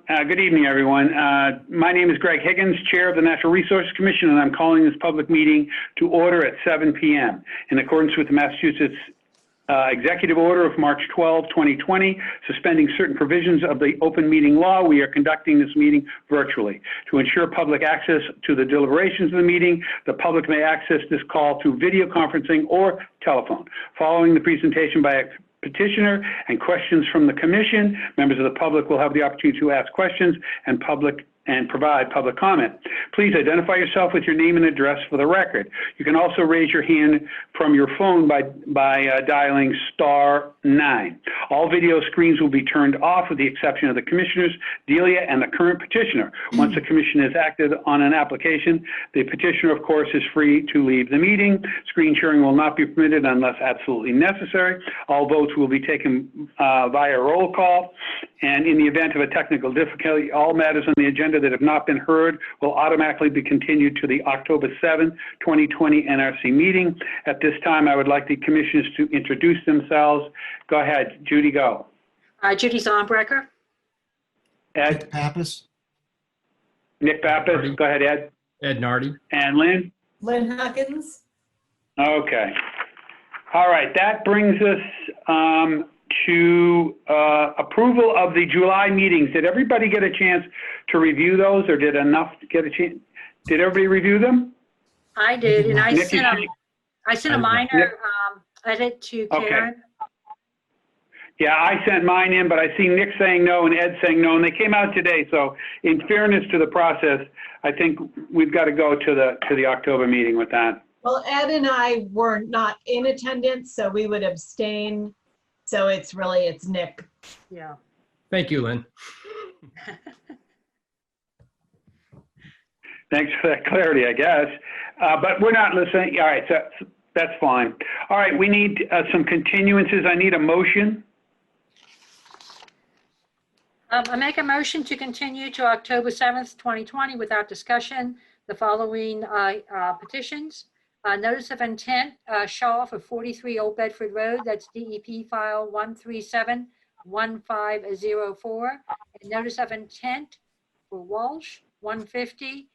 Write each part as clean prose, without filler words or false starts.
Good evening, everyone. My name is Greg Higgins, Chair of the Natural Resources Commission, and I'm calling this public meeting to order at 7 p.m. In accordance with the Massachusetts Executive Order of March 12, 2020, suspending certain provisions of the open meeting law, we are conducting this meeting virtually. To ensure public access to the deliberations of the meeting, the public may access this call through video conferencing or telephone. Following the presentation by a petitioner and questions from the commission, members of the public will have the opportunity to ask questions and provide public comment. Please identify yourself with your name and address for the record. You can also raise your hand from your phone by dialing *9. All video screens will be turned off with the exception of the commissioners, Delia, and the current petitioner. Once the commission has acted on an application, the petitioner, of course, is free to leave the meeting. Screen sharing will not be permitted unless absolutely necessary. All votes will be taken via roll call, and in the event of a technical difficulty, all matters on the agenda that have not been heard will automatically be continued to the October 7, 2020 NRC meeting. At this time, I would like the commissioners to introduce themselves. Go ahead, Judy, go. Judy Zombrecker. Ed? Nick Pappas. Nick Pappas. Nardi. Go ahead, Ed. Ed Nardi. And Lynn? Lynn Hawkins. Okay. All right, that brings us to approval of the July meetings. Did everybody get a chance to review those, or did enough get a chance? Did everybody review them? I did, and I Nick, sent a minor edit to Karen. Okay. Yeah, I sent mine in, but I see Nick saying no and Ed saying no, and they came out today. So in fairness to the process, I think we've got to go to the October meeting with that. Well, Ed and I were not in attendance, so we would abstain. So it's Nick. Yeah. Thank you, Lynn. Thanks for that clarity, I guess. But we're not listening. All right, so that's fine. All right, we need some continuances. I need a motion. I make a motion to continue to October 7th, 2020 without discussion. The following petitions. Notice of intent, Shaw for 43 Old Bedford Road, that's DEP file 1371504. And notice of intent for Walsh, 150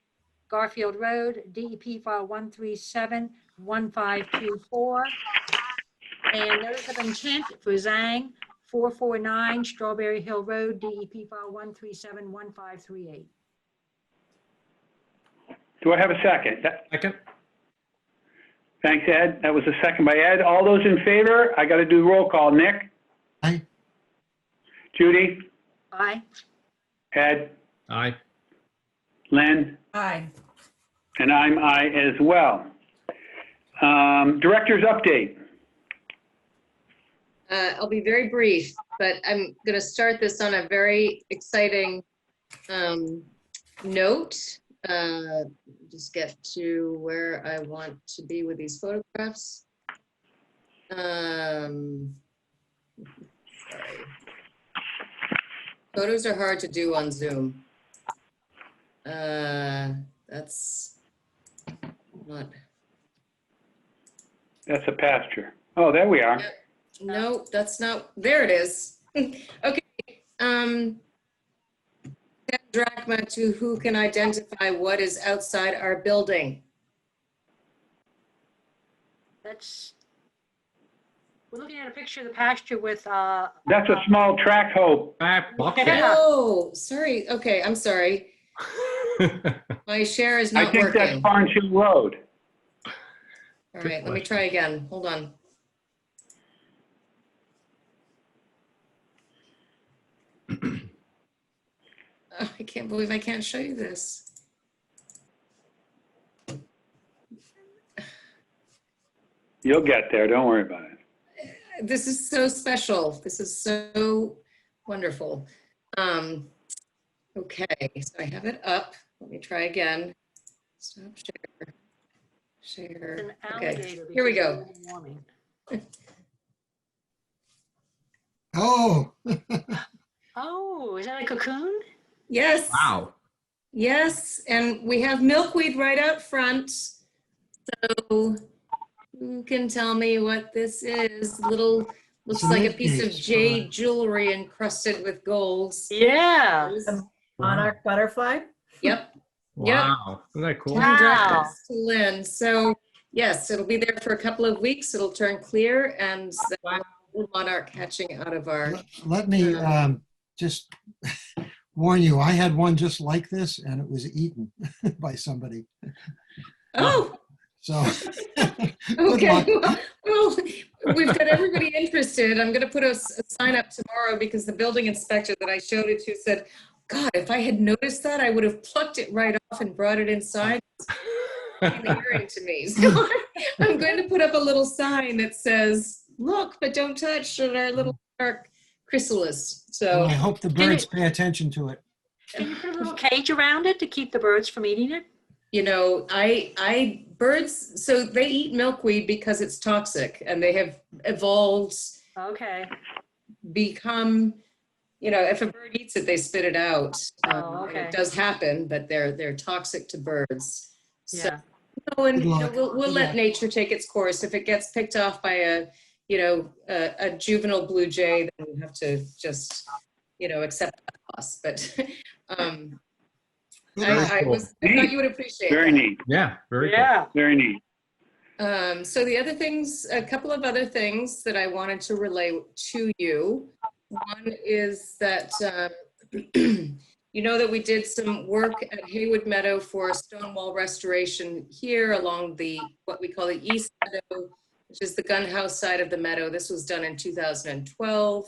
Garfield Road, DEP file 1371524. And notice of intent for Zhang, 449 Strawberry Hill Road, DEP file 1371538. Do I have a second? Second. Thanks, Ed. That was a second by Ed. All those in favor? I got to do roll call. Nick? Aye. Judy? Aye. Ed? Aye. Lynn? Aye. And I'm aye as well. Director's update. I'll be very brief, but I'm going to start this on a very exciting note. Just get to where I want to be with these photographs. Sorry. Photos are hard to do on Zoom. That's not. That's a pasture. Oh, there we are. No, that's not. There it is. Okay. Drachma to who can identify what is outside our building. We're looking at a picture of the pasture with That's a small track hoe. Yeah. Oh, sorry. Okay, I'm sorry. My share is I not think working. that's Barnes Hill Road. All right, let me try again. Hold on. Oh, I can't believe I can't show you this. You'll get there. Don't worry about it. This is so special. This is so wonderful. Okay, so I have it up. Let me try again. Stop share. Share. an Okay, alligator. here we because go. of global warming. Oh, Oh, is that a cocoon? Yes. Wow. Yes, and we have milkweed right out front. So who can tell me what this is? Little, looks It's a like a milkweed piece of spot. jade jewelry encrusted with golds. Yeah. monarch butterfly. Yep. Wow. Isn't that cool? Wow. Congrats to Lynn. So yes, it'll be there for a couple of weeks. It'll turn clear and the monarch hatching out of our, Let me just warn you, I had one just like this and it was eaten by somebody. oh, So good luck. okay. Well, we've got everybody interested. I'm going to put a sign up tomorrow because the building inspector that I showed it to said, God, if I had noticed that, I would have plucked it right off and brought it inside. Hearing to me. So I'm going to put up a little sign that says, look, but don't touch our little dark chrysalis. Well, So, I hope the birds pay attention to it. Can you put a little cage around it to keep the birds from eating it? you know, birds, so they eat milkweed because it's toxic and they have evolved, Okay. become, if a bird eats it, they spit it out. Oh, And okay. it does happen, but they're toxic to birds. So, Yeah. Good luck. we'll Good let luck. nature take its course. If it gets picked off by a juvenile blue jay, then we have to just, accept that loss. But Good luck. I thought you would appreciate Very that. neat, Yeah, very cool. Yeah. very neat. So the other things, a couple of other things that I wanted to relay to you. One is that, that we did some work at Haywood Meadow for stone wall restoration here along what we call the East Meadow, which is the gun house side of the meadow. This was done in 2012.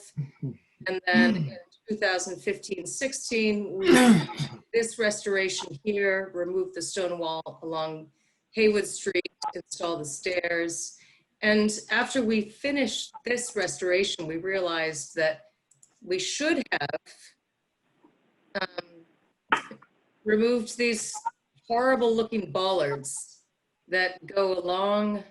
And then in 2015-16, we did this restoration here, removed the stone wall along Haywood Street, install the stairs. And after we finished this restoration, we realized that we should have removed these horrible looking bollards that go along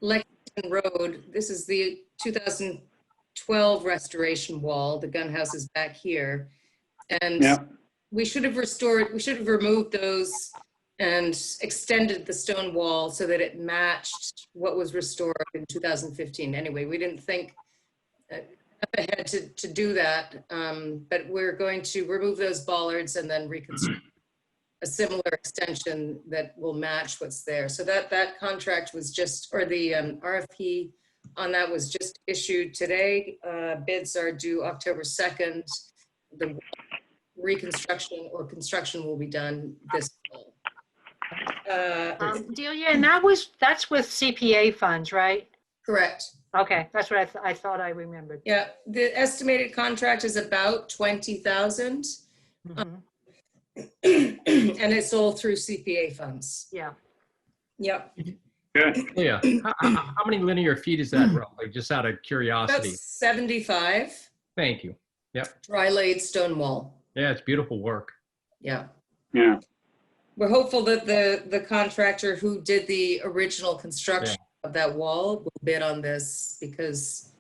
Lexington Road. This is the 2012 restoration wall. The gun house is back here. And Yeah, we should have removed those and extended the stone wall so that it matched what was restored in 2015. Anyway, we didn't think ahead to do that, but we're going to remove those bollards and then reconstruct a similar extension that will match what's there. So that contract was just, or the RFP on that was just issued today. Bids are due October 2nd. The reconstruction or construction will be done this fall. Delia, and that's with CPA funds, right? Correct. Okay, that's what I thought I remembered. Yeah, the estimated contract is about 20,000, Mhm. and it's all through CPA funds. Yeah. Yep, good. Yeah. How many linear feet is that roughly? Just out of about curiosity. 75 Thank you. dry laid stone wall. Yeah, it's beautiful work. Yeah, Yeah, we're hopeful that the contractor who did the original construction of that wall will bid on this because,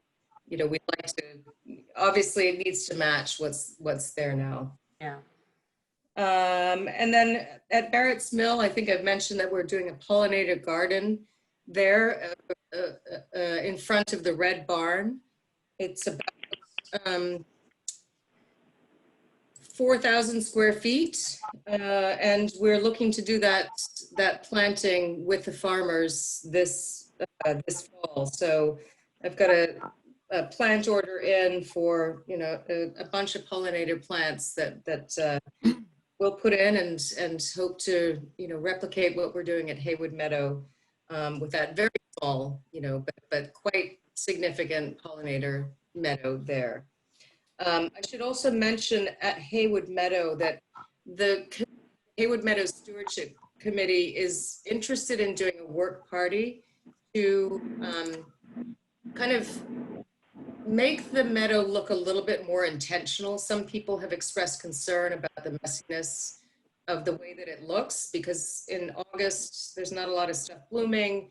we'd like to. Obviously, it needs to match what's there now. Yeah. And then at Barrett's Mill, I think I've mentioned that we're doing a pollinator garden there in front of the Red Barn. It's about 4,000 square feet, and we're looking to do that planting with the farmers this fall. So I've got a plant order in for a bunch of pollinator plants that we'll put in and hope to replicate what we're doing at Haywood Meadow with that very small but quite significant pollinator meadow there. I should also mention at Haywood Meadow that the Haywood Meadow Stewardship Committee is interested in doing a work party to kind of make the meadow look a little bit more intentional. Some people have expressed concern about the messiness of the way that it looks because in August, there's not a lot of stuff blooming,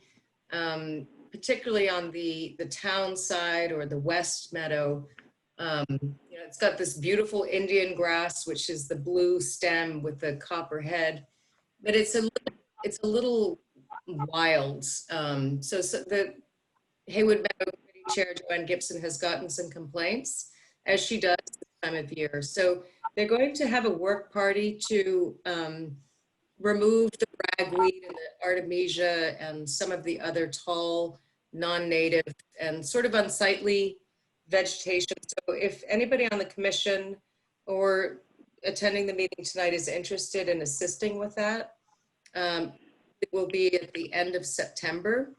particularly on the town side or the west meadow. It's got this beautiful Indian grass, which is the blue stem with the copper head, but it's a little wild. So the Haywood Meadow Committee Chair Joanne Gibson has gotten some complaints, as she does this time of year. So they're going to have a work party to remove the ragweed and the artemisia and some of the other tall, non-native and sort of unsightly vegetation. So if anybody on the commission or attending the meeting tonight is interested in assisting with that, it will be at the end of September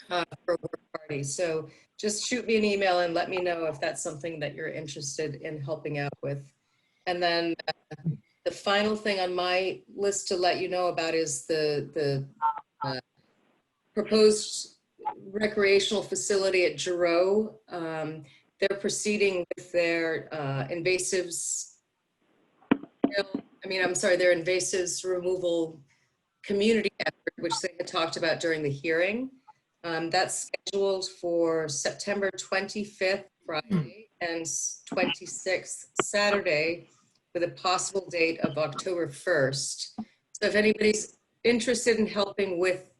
for a work party. So just shoot me an email and let me know if that's something that you're interested in helping out with. And then the final thing on my list to let you know about is the proposed recreational facility at Giroux. They're proceeding with their invasives, their invasives removal community effort, which they had talked about during the hearing. That's scheduled for September 25th, Friday, and 26th, Saturday, with a possible date of October 1st. So if anybody's interested in helping with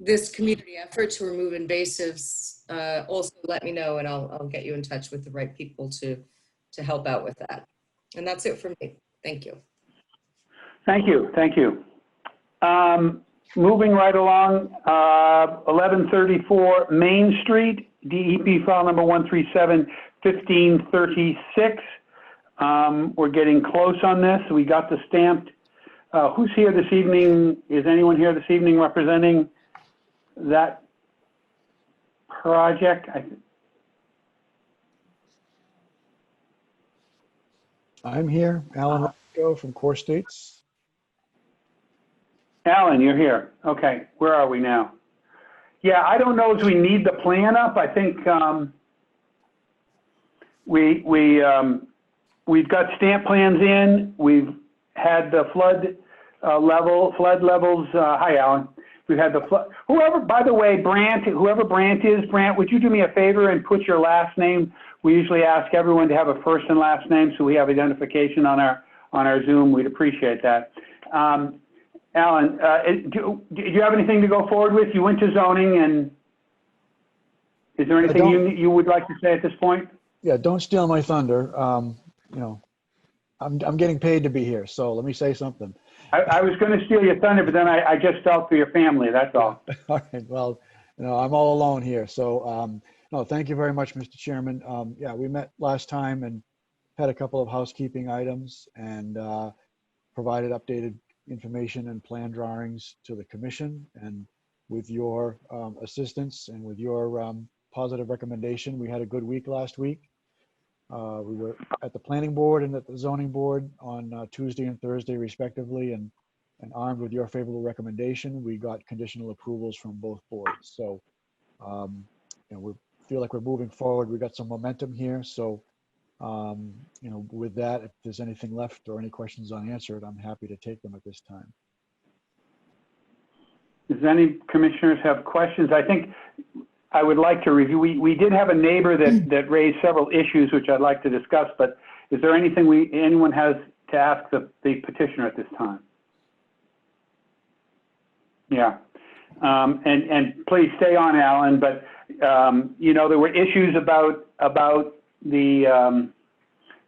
this community effort to remove invasives, also let me know and I'll get you in touch with the right people to help out with that. And that's it for me. Thank you. Thank you, thank you. Moving right along, 1134 Main Street, DEP file number 137-1536. We're getting close on this. We got the stamped. Who's here this evening? Is anyone here this evening representing that project? I'm here, Alan Rocco from Core States. Alan, you're here. Okay, where are we now? Yeah, I don't know if we need the plan up. I think we've got stamp plans in. We've had the flood levels. Hi, Alan. We've had the flood. Whoever, by the way, whoever Brandt is, Brandt, would you do me a favor and put your last name? We usually ask everyone to have a first and last name so we have identification on our Zoom. We'd appreciate that. Alan, do you have anything to go forward with? You went to zoning, and is there anything you would like to say at this point? Yeah, don't steal my thunder. You know, I'm getting paid to be here, so let me say something. I was going to steal your thunder, but then I just felt for your family. That's all. All right. Well, you know, I'm all alone here, so no, thank you very much, Mr. Chairman. Yeah, we met last time and had a couple of housekeeping items and provided updated information and plan drawings to the commission, and with your assistance and with your positive recommendation, we had a good week last week. We were at the planning board and at the zoning board on Tuesday and Thursday respectively, and armed with your favorable recommendation, we got conditional approvals from both boards. So you know, we feel like we're moving forward. We got some momentum here, so you know, with that, if there's anything left or any questions unanswered, I'm happy to take them at this time. Does any commissioners have questions? I think I would like to review. We did have a neighbor that raised several issues, which I'd like to discuss, but is there anything anyone has to ask the petitioner at this time? Yeah. And please stay on, Alan, but you know, there were issues about the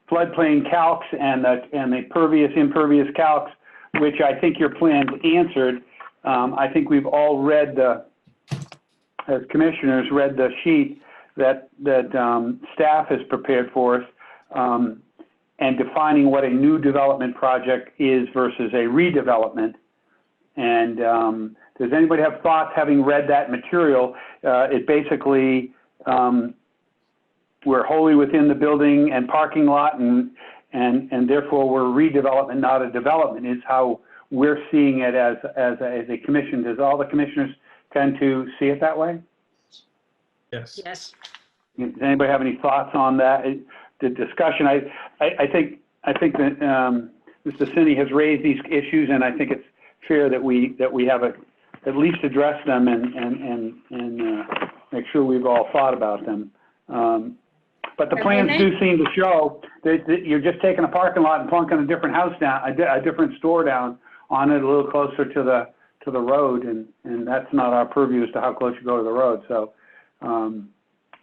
floodplain calcs and the pervious impervious calcs, which I think your plans answered. I think we've all read as commissioners read the sheet that staff has prepared for us, and defining what a new development project is versus a redevelopment. And does anybody have thoughts, having read that material? It basically, we're wholly within the building and parking lot, and therefore we're redevelopment, not a development, is how we're seeing it as a commission. Does all the commissioners tend to see it that way? Yes. Yes. Does anybody have any thoughts on that? The discussion, I think that Mr. Cini has raised these issues, and I think it's fair that we have at least address them and make sure we've all thought about them. But the plans do seem to show that you're just taking a parking lot and plunking a different house down, a different store down on it a little closer to the road, and that's not our purview as to how close you go to the road. So,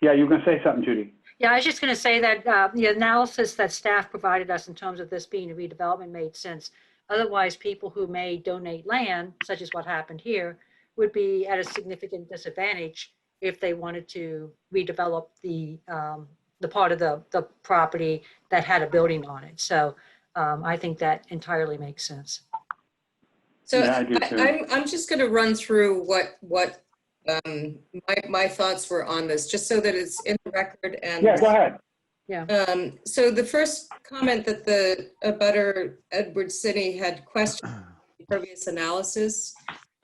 yeah, you were going to say something, Judy. Yeah, I was just going to say that the analysis that staff provided us in terms of this being a redevelopment made sense. Otherwise, people who may donate land, such as what happened here, would be at a significant disadvantage if they wanted to redevelop the part of the property that had a building on it. So I think that entirely makes sense. So Yeah, I do too. I'm just going to run through what my thoughts were on this, just so that it's in the record. And Yeah, go ahead. so the first comment that the abutter Edward Sidney had questioned the previous analysis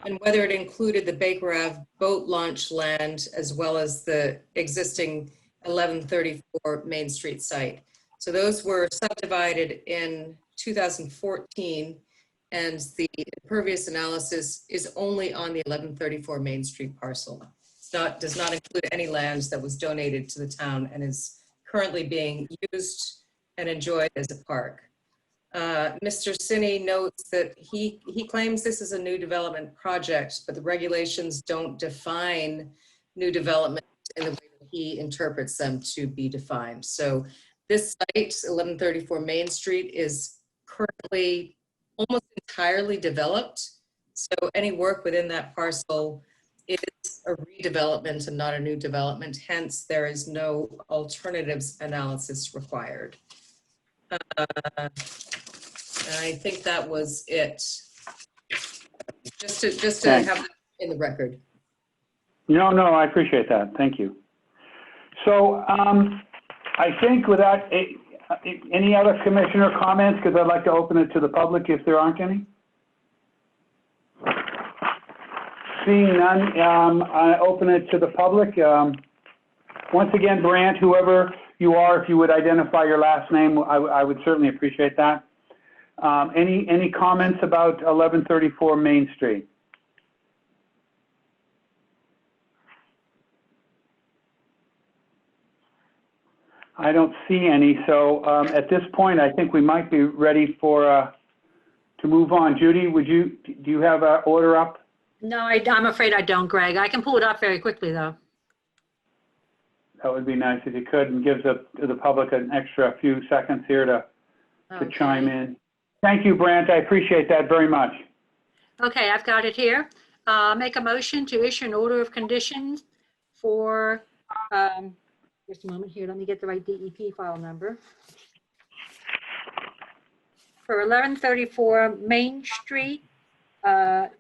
and whether it included the Baker Ave boat launch land as well as the existing 1134 Main Street site. So those were subdivided in 2014, and the impervious analysis is only on the 1134 Main Street parcel. Does not include any lands that was donated to the town and is currently being used and enjoyed as a park. Mr. Sidney notes that he claims this is a new development project, but the regulations don't define new development in the way that he interprets them to be defined. So this site, 1134 Main Street, is currently almost entirely developed. So any work within that parcel is a redevelopment and not a new development. Hence, there is no alternatives analysis required. And I think that was it. Just to Thanks. have that in the record. No, I appreciate that. Thank you. So I think without any other commissioner comments, because I'd like to open it to the public if there aren't any. Seeing none, I open it to the public. Once again, Brant, whoever you are, if you would identify your last name, I would certainly appreciate that. Any comments about 1134 Main Street? I don't see any, so at this point, I think we might be ready for to move on. Judy, do you have an order up? No, I'm afraid I don't, Greg. I can pull it up very quickly, though. That would be nice if you could, and gives the public an extra few seconds here to chime in. Thank you, Brant. I appreciate that very much. Okay, I've got it here. Make a motion to issue an order of conditions for, just a moment here, let me get the right DEP file number. For 1134 Main Street, DEP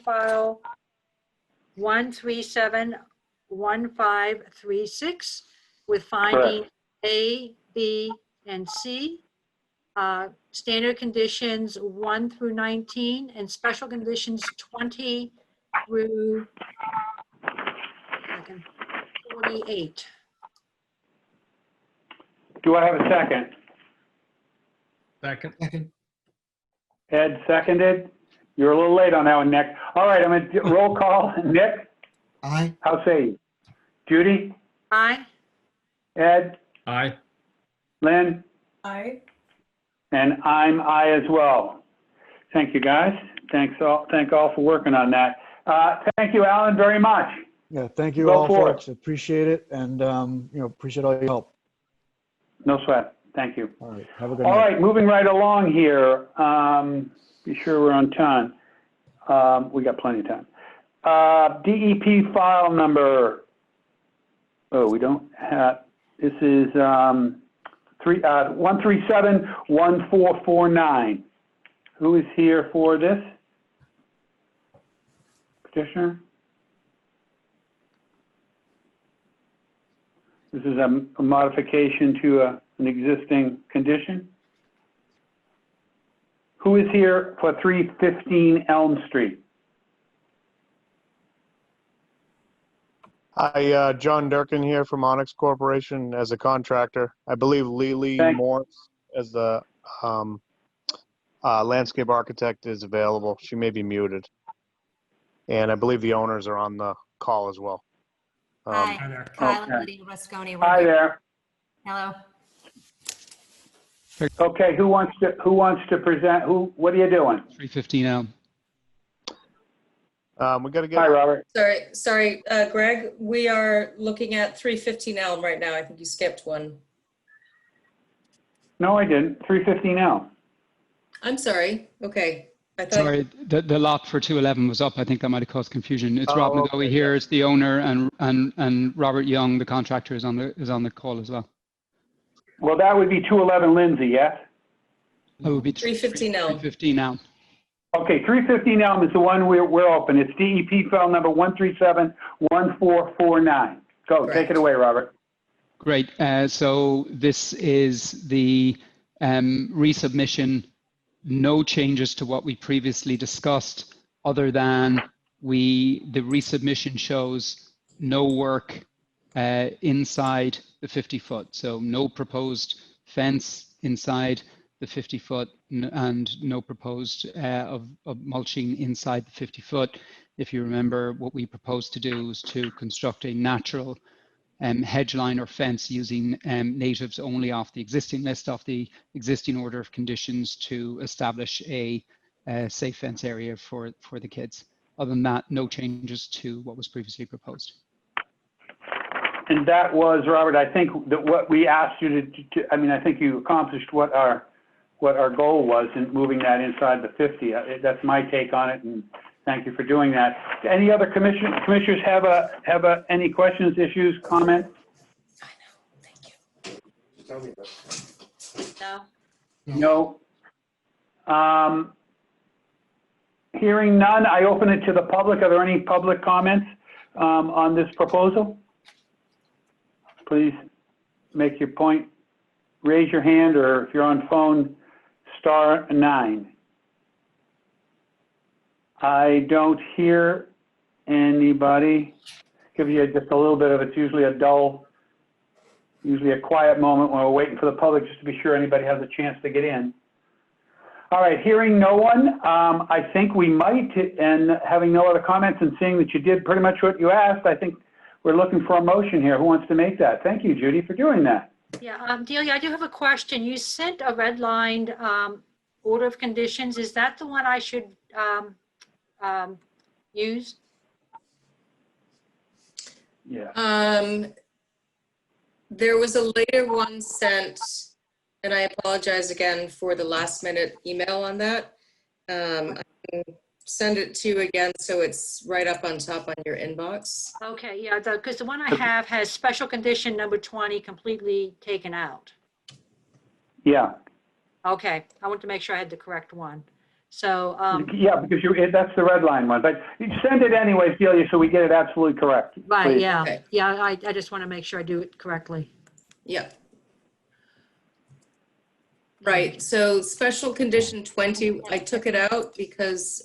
file 1371536 with finding A, B, and C. Standard conditions 1 through 19 and special conditions 20 through 48. Do I have a second? Second. Second. Ed seconded. You're a little late on that one, Nick. All right, I'm going to roll call. Nick, Aye. how say you? Judy? Aye. Ed? Aye. Lynn? Aye. And I'm aye as well. Thank you, guys. Thank all for working on that. Thank you, Alan, very much. Yeah, thank you Go all, for it. folks. Appreciate it, and appreciate all your help. No sweat. Thank you. All right, have a good All night. right, moving right along here. Be sure we're on time. We got plenty of time. DEP file number. Oh, we don't have. This is 1371449. Who is here for this? Petitioner? This is a modification to an existing condition. Who is here for 315 Elm Street? Hi, John Durkin here from Onyx Corporation as a contractor. I believe Lily Thank- Morris as the landscape architect is available. She may be muted. And I believe the owners are on the call as well. Hi, Kyle Okay. and Lydia Rusconi. We're Hi here. there. Hello. Okay, who wants to present? What are you doing? 315 Elm. We got to Hi, get, Robert. Sorry, Greg, we are looking at 315 Elm right now. I think you skipped one. No, I didn't. 315 Elm. I'm sorry. Okay. I thought, Sorry, the lot for 211 was up. I think that might have caused confusion. It's Oh, Rob okay, McGoey here, is the owner, and Robert Young, the contractor, is on the call as well. Well, that would be 211 Lindsay, yes? That would be 315 Elm. 315 now. Okay, 315 Elm is the one we're open. It's DEP file number 1371449. Go, take Correct. it away, Robert. Great. So this is the resubmission. No changes to what we previously discussed, other than the resubmission shows no work inside the 50-foot. So no proposed fence inside the 50-foot and no proposed of mulching inside the 50-foot. If you remember, what we proposed to do was to construct a natural hedge line or fence using natives only off the existing list, off the existing order of conditions, to establish a safe fence area for the kids. Other than that, no changes to what was previously proposed. And that was, Robert, I think that what we asked you to I mean, I think you accomplished what our goal was in moving that inside the 50. That's my take on it, and thank you for doing that. Any other commissioners have any questions, issues, comments? No. No. Hearing none, I open it to the public. Are there any public comments on this proposal? Please make your point. Raise your hand, or if you're on phone, *9. I don't hear anybody. Give you just a little bit of, it's usually a dull, usually a quiet moment when we're waiting for the public, just to be sure anybody has a chance to get in. All right, hearing no one, I think we might, and having no other comments and seeing that you did pretty much what you asked, I think we're looking for a motion here. Who wants to make that? Thank you, Judy, for doing that. Yeah, Delia, I do have a question. You sent a redlined order of conditions. Is that the one I should use? Yeah. there was a later one sent, and I apologize again for the last minute email on that. I can send it to you again so it's right up on top on your inbox. Okay, yeah, because the one I have has special condition number 20 completely taken out. Yeah. Okay, I want to make sure I had the correct one. So, Yeah, because that's the red line one, but you send it anyways, Delia, so we get it absolutely correct. right, Please. yeah, Okay. yeah, I just want to make sure I do it correctly. Yep. Right, so special condition 20, I took it out because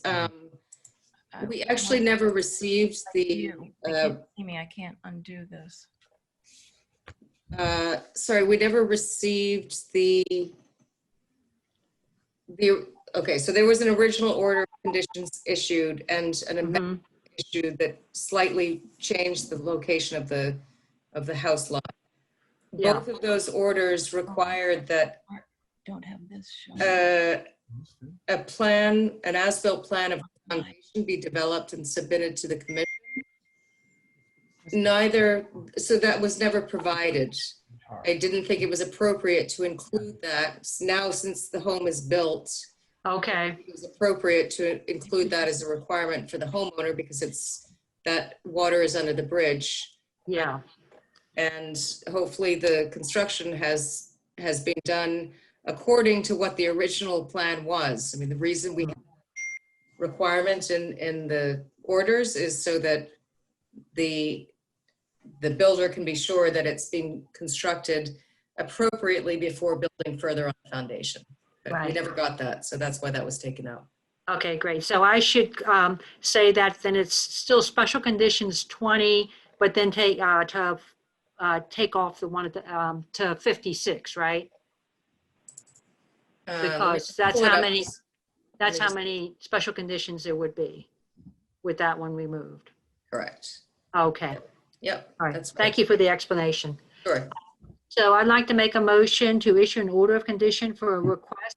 we actually never received the, I can't undo this. sorry, we never received okay, so there was an original order of conditions issued and an amendment issued that slightly changed the location of the house lot. Yeah. Both of those orders required that Don't have this shown. a plan, an as-built plan of the foundation be developed and submitted to the commission. So that was never provided. I didn't think it was appropriate to include that. Now, since the home is built, Okay, it was appropriate to include that as a requirement for the homeowner because that water is under the bridge. yeah, And hopefully the construction has been done according to what the original plan was. I mean, the reason we have requirements in the orders is so that the builder can be sure that it's being constructed appropriately before building further on the foundation. But we Right. never got that, so that's why that was taken out. okay, great. So I should say that then it's still special conditions 20, but then take off the one at the, to 56, right? Let me Because that's pull it how up. many, that's how just- many special conditions there would be with that one removed. Correct. Okay, Yep. all right. That's right. Thank you for the explanation. Sure. So I'd like to make a motion to issue an order of condition for a request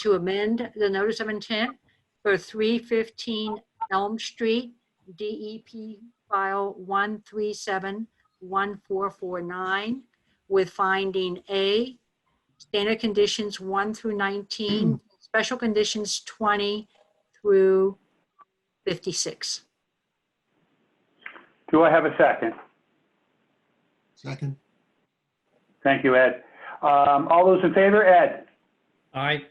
to amend the notice of intent for 315 Elm Street, DEP file 1371449, with finding A, standard conditions 1 through 19, special conditions 20 through 56. Do I have a second? Second. Thank you, Ed. All those in favor? Ed? Aye.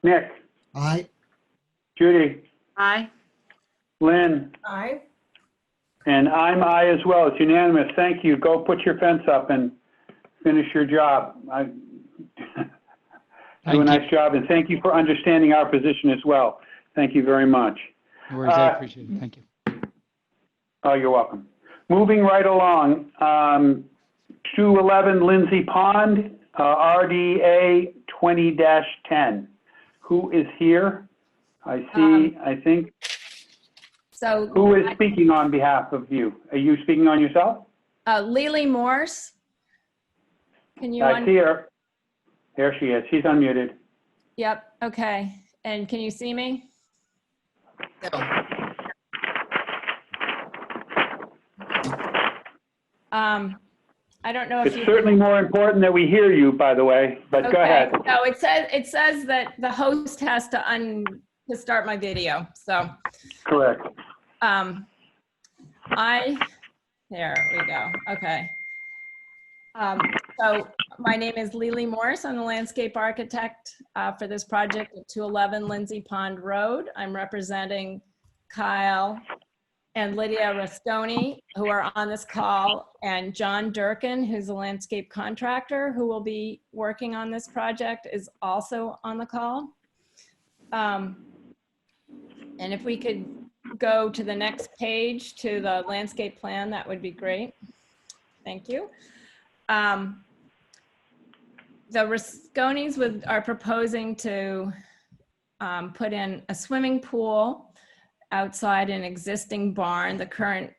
Nick? Aye. Judy? Aye. Lynn? Aye. And I'm aye as well. It's unanimous. Thank you. Go put your fence up and finish your job. Do a Thank nice you. job, and thank you for understanding our position as well. Thank you very much. No worries, I appreciate it. Thank you. Oh, you're welcome. Moving right along, 211 Lindsay Pond, RDA 20-10. Who is here? I see, I think. So Who is speaking on behalf of you? Are you speaking on yourself? Lily Morse, can you? I see her. There she is. She's unmuted. Yep. Okay. And can you see me? No. I don't know if It's you. certainly more important that we hear you, by the way, but go ahead. No, it says that the host has to start my video. So. Correct. There we go. Okay. So my name is Lily Morse. I'm the landscape architect for this project at 211 Lindsay Pond Road. I'm representing Kyle and Lydia Rastoni, who are on this call, and John Durkin, who's a landscape contractor who will be working on this project, is also on the call. And if we could go to the next page to the landscape plan, that would be great. Thank you. The Rasconis are proposing to put in a swimming pool outside an existing barn. The current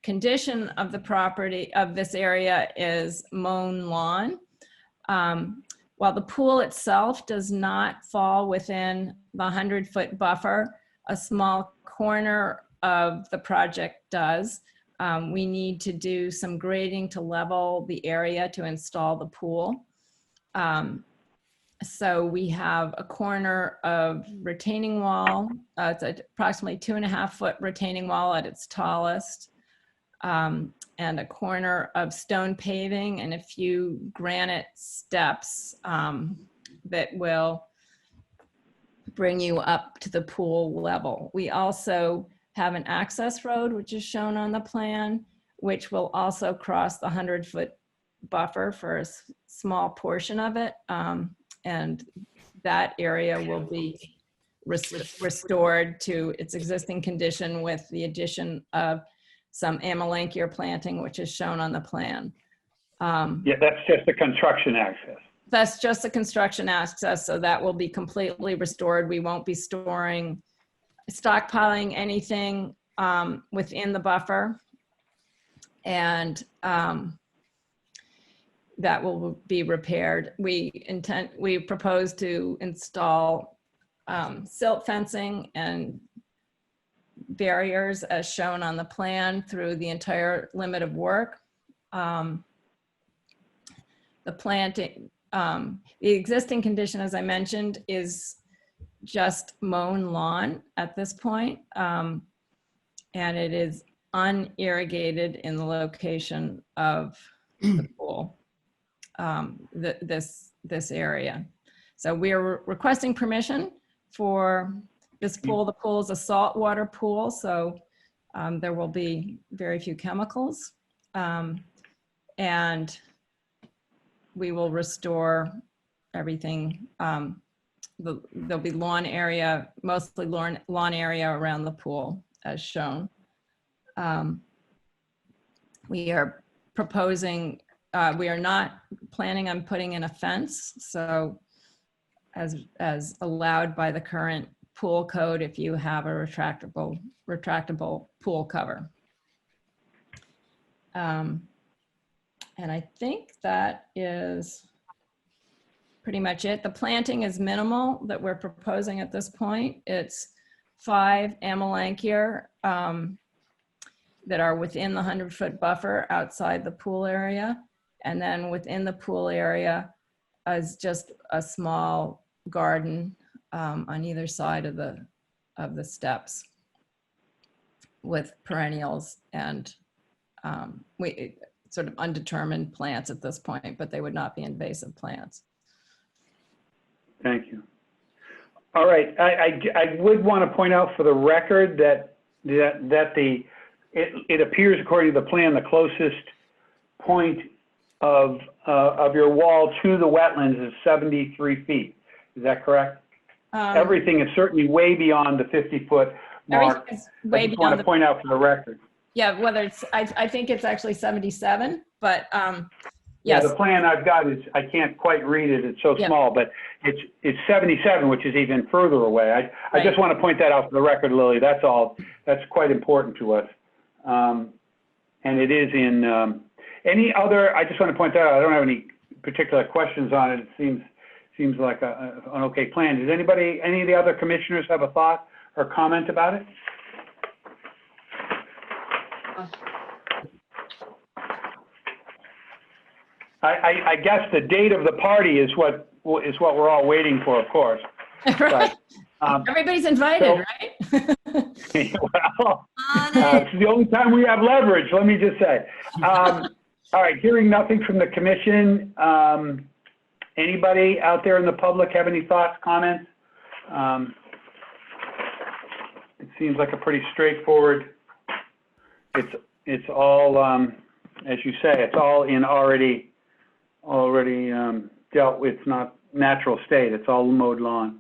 condition of the property of this area is mown lawn. While the pool itself does not fall within the 100-foot buffer, a small corner of the project does. We need to do some grading to level the area to install the pool. So we have a corner of retaining wall. It's approximately 2.5-foot retaining wall at its tallest, and a corner of stone paving and a few granite steps that will bring you up to the pool level. We also have an access road, which is shown on the plan, which will also cross the 100-foot buffer for a small portion of it. And that area will be restored to its existing condition with the addition of some amelanchier planting, which is shown on the plan. Yeah, that's just the construction access. That's just the construction access, so that will be completely restored. We won't be stockpiling anything within the buffer. And that will be repaired. We propose to install silt fencing and barriers as shown on the plan through the entire limit of work. The planting, the existing condition, as I mentioned, is just mown lawn at this point. And it is unirrigated in the location of the pool, this area. So we are requesting permission for this pool. The pool is a saltwater pool, so there will be very few chemicals. And we will restore everything. There'll be lawn area, mostly lawn area around the pool as shown. We are proposing, we are not planning on putting in a fence. So as allowed by the current pool code, if you have a retractable pool cover. And I think that is pretty much it. The planting is minimal that we're proposing at this point. It's 5 Amelanchier that are within the 100-foot buffer outside the pool area. And then within the pool area is just a small garden on either side of the steps with perennials and sort of undetermined plants at this point, but they would not be invasive plants. Thank you. All right, I would want to point out for the record that it appears according to the plan, the closest point of your wall to the wetlands is 73 feet. Is that correct? Everything is certainly way beyond the 50-foot mark. Everything is way I just want beyond to point out for the record. Yeah, whether it's, I think it's actually 77, but Yeah, yes. the plan I've got is, I can't quite read it, it's so Yeah. small, but it's 77, which is even further away. I Right. just want to point that out for the record, Lily, that's all. That's quite important to us. And it is in, any other, I just want to point that out, I don't have any particular questions on it. It seems like an okay plan. Does anybody, any of the other commissioners have a thought or comment about it? I guess the date of the party is what we're all waiting for, of course. But, Everybody's invited, so- right? well, it's the only time we have leverage, let me just say. All right, hearing nothing from the commission, anybody out there in the public have any thoughts, comments? It seems like a pretty straightforward, it's all, as you say, it's all in already dealt with, it's not natural state, it's all mowed lawn.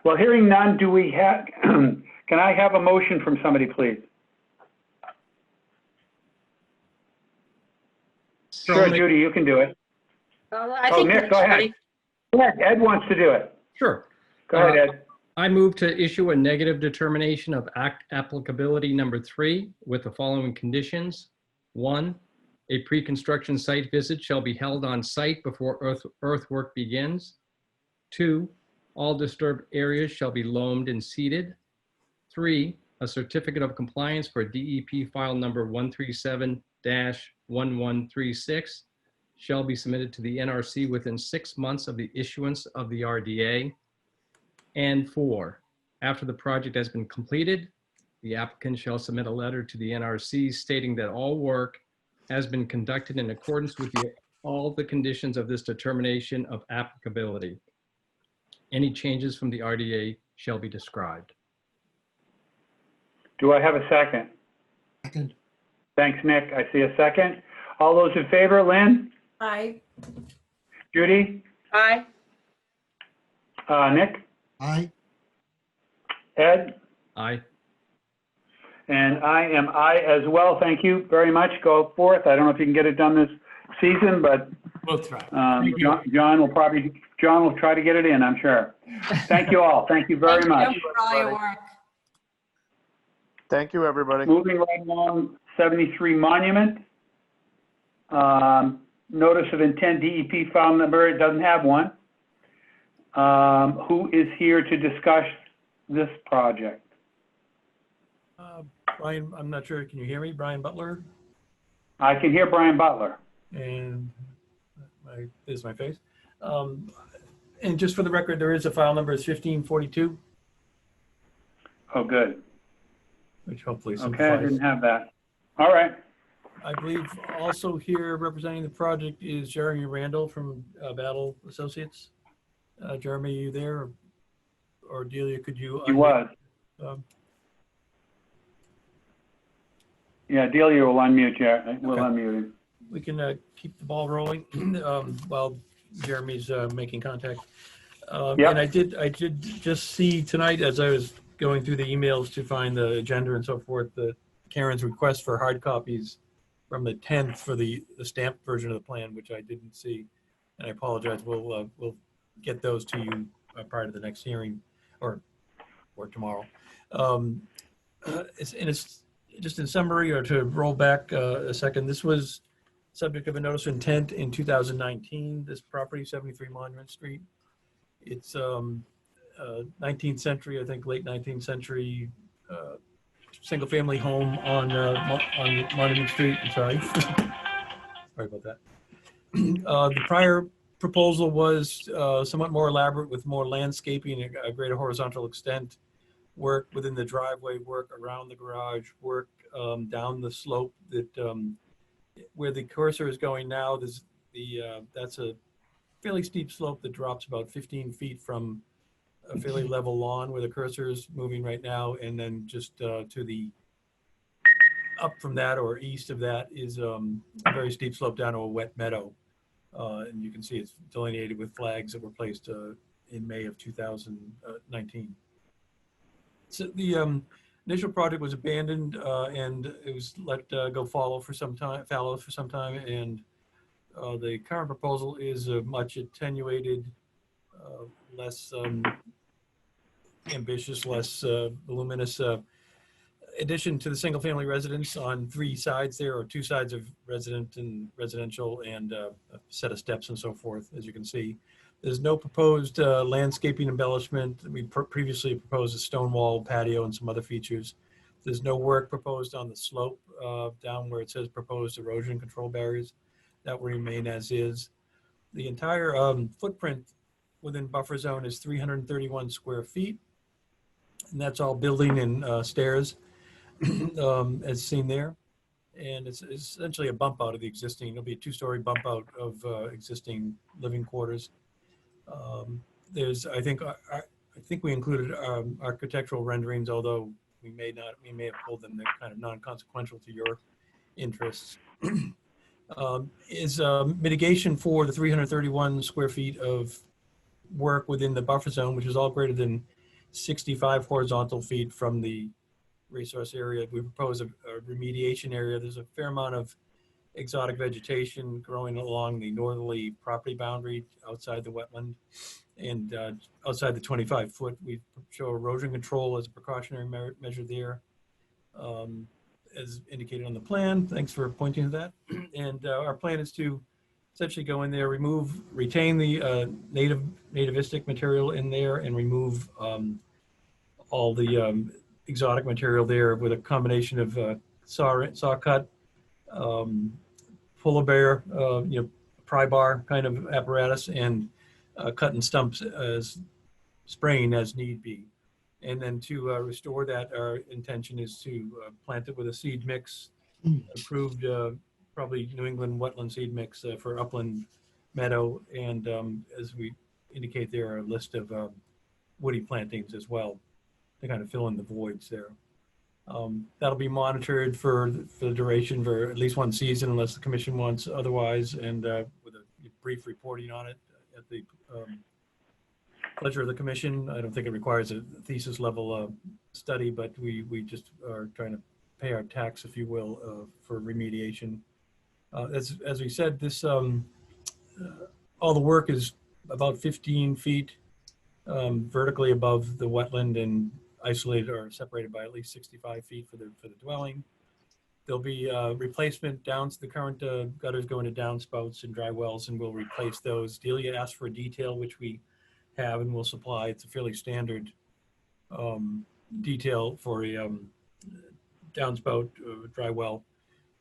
Well, hearing none, do we have, can I have a motion from somebody, please? Sure, Judy, you can do it. I Oh, think Nick, go ahead. Go ahead, Ed wants to do it. Sure. Go ahead, Ed. I move to issue a negative determination of applicability number 3 with the following conditions. 1, a pre-construction site visit shall be held on site before earthwork begins. 2, all disturbed areas shall be loamed and seeded. 3, a certificate of compliance for DEP file number 137-1136 shall be submitted to the NRC within 6 months of the issuance of the RDA. And 4, after the project has been completed, the applicant shall submit a letter to the NRC stating that all work has been conducted in accordance with all the conditions of this determination of applicability. Any changes from the RDA shall be described. Do I have a second? Second. Thanks, Nick. I see a second. All those in favor, Lynn? Aye. Judy? Aye. Nick? Aye. Ed? Aye. And I am aye as well. Thank you very much. Go forth. I don't know if you can get it done this season, but We'll try. John will try to get it in, I'm sure. Thank you all. Thank you very much. Thank you for all your work. Thank you, everybody. Moving right along, 73 Monument. Notice of intent DEP file number, it doesn't have one. Who is here to discuss this project? Brian, I'm not sure, can you hear me? Brian Butler? I can hear Brian Butler. And this is my face. And just for the record, there is a file number, it's 1542, Oh, good. which hopefully Okay, I simplifies. didn't have that. All right. I believe also here representing the project is Jeremy Randall from Battle Associates. Jeremy, are you there? Or Delia, could you? He was. Um, Yeah, Delia will unmute you. We'll Okay. unmute him. We can keep the ball rolling while Jeremy's making contact. Yep. And I did just see tonight, as I was going through the emails to find the agenda and so forth, the Karen's request for hard copies from the 10th for the stamped version of the plan, which I didn't see. And I apologize. We'll get those to you prior to the next hearing or tomorrow. It's just in summary, or to roll back a second, this was subject of a notice of intent in 2019, this property, 73 Monument Street. It's 19th century, I think late 19th century, single-family home on Monument Street. I'm sorry. Sorry about that. The prior proposal was somewhat more elaborate with more landscaping, a greater horizontal extent, work within the driveway, work around the garage, work down the slope that where the cursor is going now. That's a fairly steep slope that drops about 15 feet from a fairly level lawn where the cursor is moving right now, and then just to the up from that or east of that is a very steep slope down to a wet meadow. And you can see it's delineated with flags that were placed in May of 2019. So the initial project was abandoned and it was let go fallow for some time, and the current proposal is a much attenuated, less ambitious, less voluminous addition to the single-family residence on 3 sides there, or 2 sides of residential, and a set of steps and so forth, as you can see. There's no proposed landscaping embellishment. We previously proposed a stone wall, patio, and some other features. There's no work proposed on the slope down where it says proposed erosion control barriers. That will remain as is. The entire footprint within buffer zone is 331 square feet, and that's all building and stairs. As seen there, and it's essentially a bump out of the existing. It'll be a 2-story bump out of existing living quarters. There's, I think we included architectural renderings, although we may not. We may have pulled them. They're kind of non-consequential to your interests. Is mitigation for the 331 square feet of work within the buffer zone, which is all greater than 65 horizontal feet from the resource area. We propose a remediation area. There's a fair amount of exotic vegetation growing along the northerly property boundary outside the wetland, and outside the 25-foot. We show erosion control as a precautionary measure there, as indicated on the plan. Thanks for pointing to that. And our plan is to essentially go in there, retain the nativistic material in there, and remove all the exotic material there with a combination of saw cut, pull a bear, pry bar kind of apparatus, and cut and stumps as spraying as need be. And then to restore that, our intention is to plant it with a seed mix, approved probably New England wetland seed mix for upland meadow, and as we indicate there are a list of woody plantings as well to kind of fill in the voids there. That'll be monitored for the duration for at least 1 season unless the commission wants otherwise, and with a brief reporting on it at the pleasure of the commission. I don't think it requires a thesis level study, but we just are trying to pay our tax, if you will, for remediation. As we said, this all the work is about 15 feet vertically above the wetland and isolated or separated by at least 65 feet for the dwelling. There'll be replacement downs. The current gutters go into downspouts and dry wells, and we'll replace those. Delia asked for a detail, which we have and will supply. It's a fairly standard detail for a downspout dry well.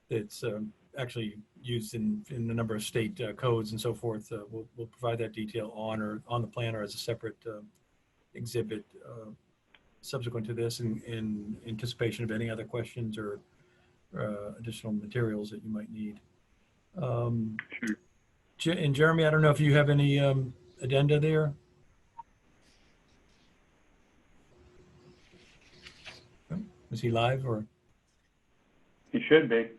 It's actually used in a number of state codes and so forth. We'll provide that detail on the plan or as a separate exhibit subsequent to this, in anticipation of any other questions or additional materials that you might need. And Jeremy, I don't know if you have any addenda there. Is he live or? He should be.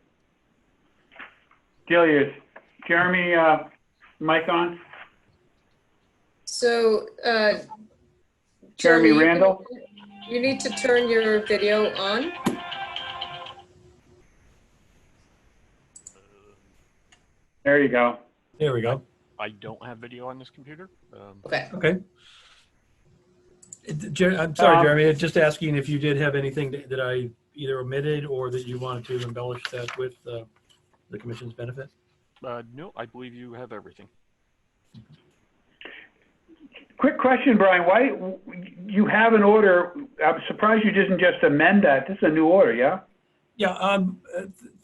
Delia, is Jeremy mic on? So, Jeremy Randall? You need to turn your video on. There you go. There we go. I don't have video on this computer. Okay. Okay. I'm sorry, Jeremy, just asking if you did have anything that I either omitted or that you wanted to embellish that with the commission's benefit. No, I believe you have everything. Quick question, Brian, why, you have an order, I'm surprised you didn't just amend that. This is a new order, yeah? Yeah,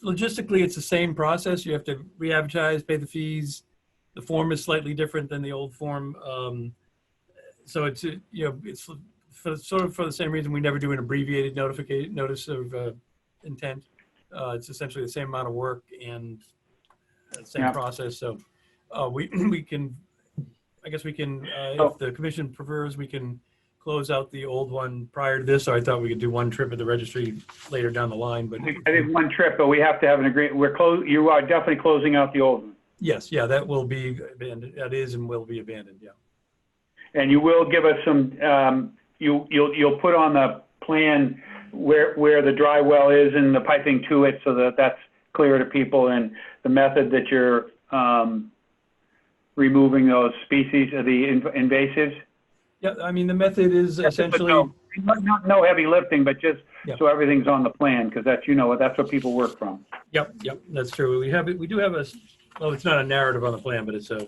logistically, it's the same process. You have to re-advertise, pay the fees. The form is slightly different than the old form. So it's, it's sort of for the same reason we never do an abbreviated notice of intent. It's essentially the same amount of work and same Yeah. process. So we can, I guess we can, Oh. if the commission prefers, we can close out the old one prior to this. So I thought we could do one trip at the registry later down the line, but I did one trip, but we have to have an agreement. You are definitely closing out the old one. yes, yeah, that will be abandoned. That is and will be abandoned, yeah. And you will give us some, you'll put on the plan where the dry well is and the piping to it so that that's clear to people, and the method that you're removing those species of the invasives. Yeah, I mean, the method is essentially, No heavy lifting, but just Yeah. so everything's on the plan, because that's, that's what people work from. yep, that's true. We do have well, it's not a narrative on the plan, but it's a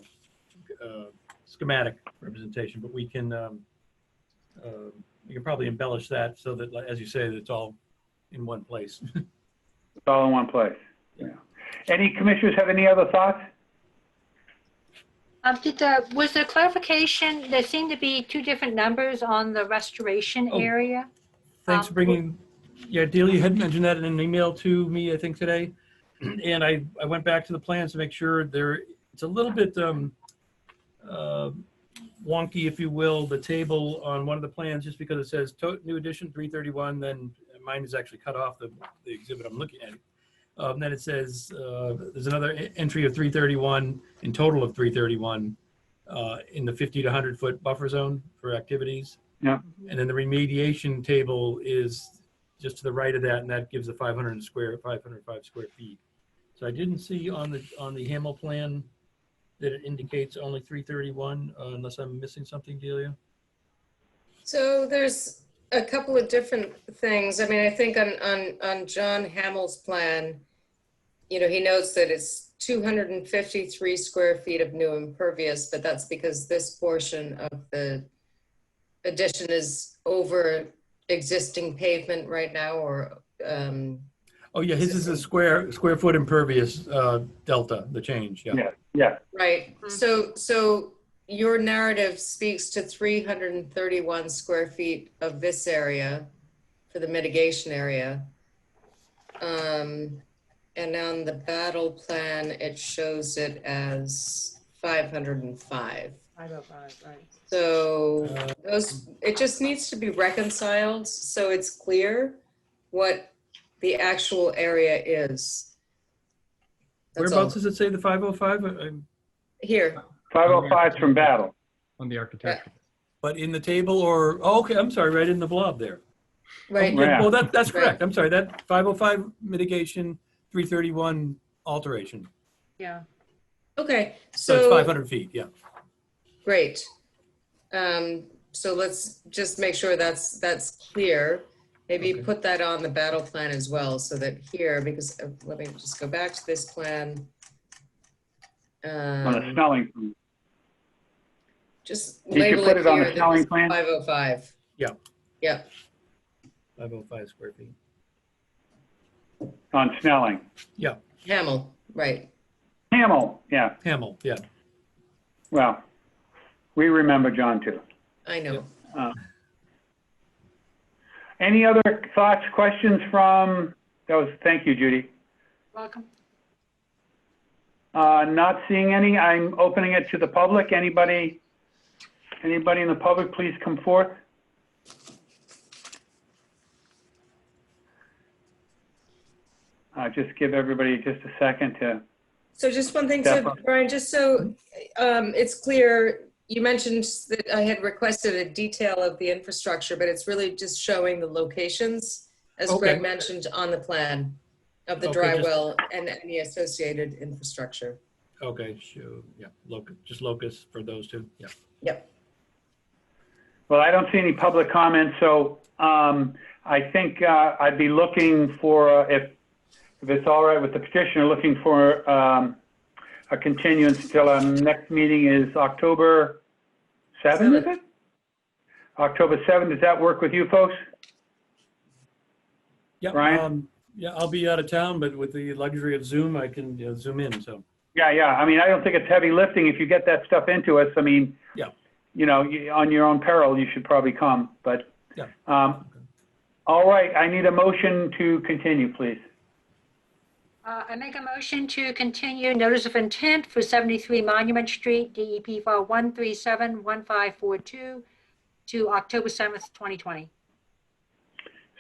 schematic representation, but we can probably embellish that so that, as you say, that it's all in one place. It's all in one place. Yeah. Any commissioners have any other thoughts? Was there clarification? There seemed to be two different numbers on the restoration Oh. area. Thanks for bringing, yeah, Delia had mentioned that in an email to me, I think, today. And I went back to the plans to make sure it's a little bit wonky, if you will, the table on one of the plans, just because it says new addition 331, then mine is actually cut off the exhibit I'm looking at. Then it says there's another entry of 331, in total of 331, in the 50 to 100 foot buffer zone for activities. Yeah. And then the remediation table is just to the right of that, and that gives the 505 square feet. So I didn't see on the Hamel plan that it indicates only 331, unless I'm missing something, Delia. So there's a couple of different things. I mean, I think on John Hamill's plan, he notes that it's 253 square feet of new impervious, but that's because this portion of the addition is over existing pavement right now, or Oh yeah, his is a square foot impervious delta, the change, yeah. Yeah. right. So your narrative speaks to 331 square feet of this area for the mitigation area. And on the battle plan, it shows it as 505. 505, right. So it just needs to be reconciled so it's clear what the actual area is. That's all. Whereabouts does it say the 505? Here. 505 is from Battle. On the architecture. But in the table or, oh, okay, I'm sorry, right in the blob there. Right. Oh, yeah, well, that's Right. correct. I'm sorry, that 505 mitigation, 331 alteration. Yeah. Okay. So it's 500 feet, yeah. Great. So let's just make sure that's clear. Maybe Okay. put that on the battle plan as well, so that here, because let me just go back to this plan. On the Snelling plan. Just Did you label put it it on here the that Snelling it's plan? 505. Yeah. Yeah. 505 square feet. On Snelling. Yeah, Hamel, right. Hamel, yeah. Hamel, yeah. Well, we remember John too. I know. Any other thoughts, questions from, thank you, Judy. Welcome. Not seeing any, I'm opening it to the public. Anybody in the public, please come forth. Just give everybody just a second to, So just one thing, Step so up. Brian, just so it's clear, you mentioned that I had requested a detail of the infrastructure, but it's really just showing the locations, as Okay. Greg mentioned, on the plan of the Okay, dry just- well and any associated infrastructure. Okay, sure, yeah, just locus for those two, yeah. Yep. well, I don't see any public comments, so I think I'd be looking for, if it's all right with the petitioner, looking for a continuance till our next meeting is October 7th, is it? October 7th, does that work with you folks? Yeah, Ryan? yeah, I'll be out of town, but with the luxury of Zoom, I can Zoom in, so. Yeah, yeah. I mean, I don't think it's heavy lifting. If you get that stuff into us, I mean, Yeah. you know, on your own peril, you should probably come. But, Yeah. All right, I need a motion to continue, please. I make a motion to continue notice of intent for 73 Monument Street, DEP file 1371542 to October 7th, 2020.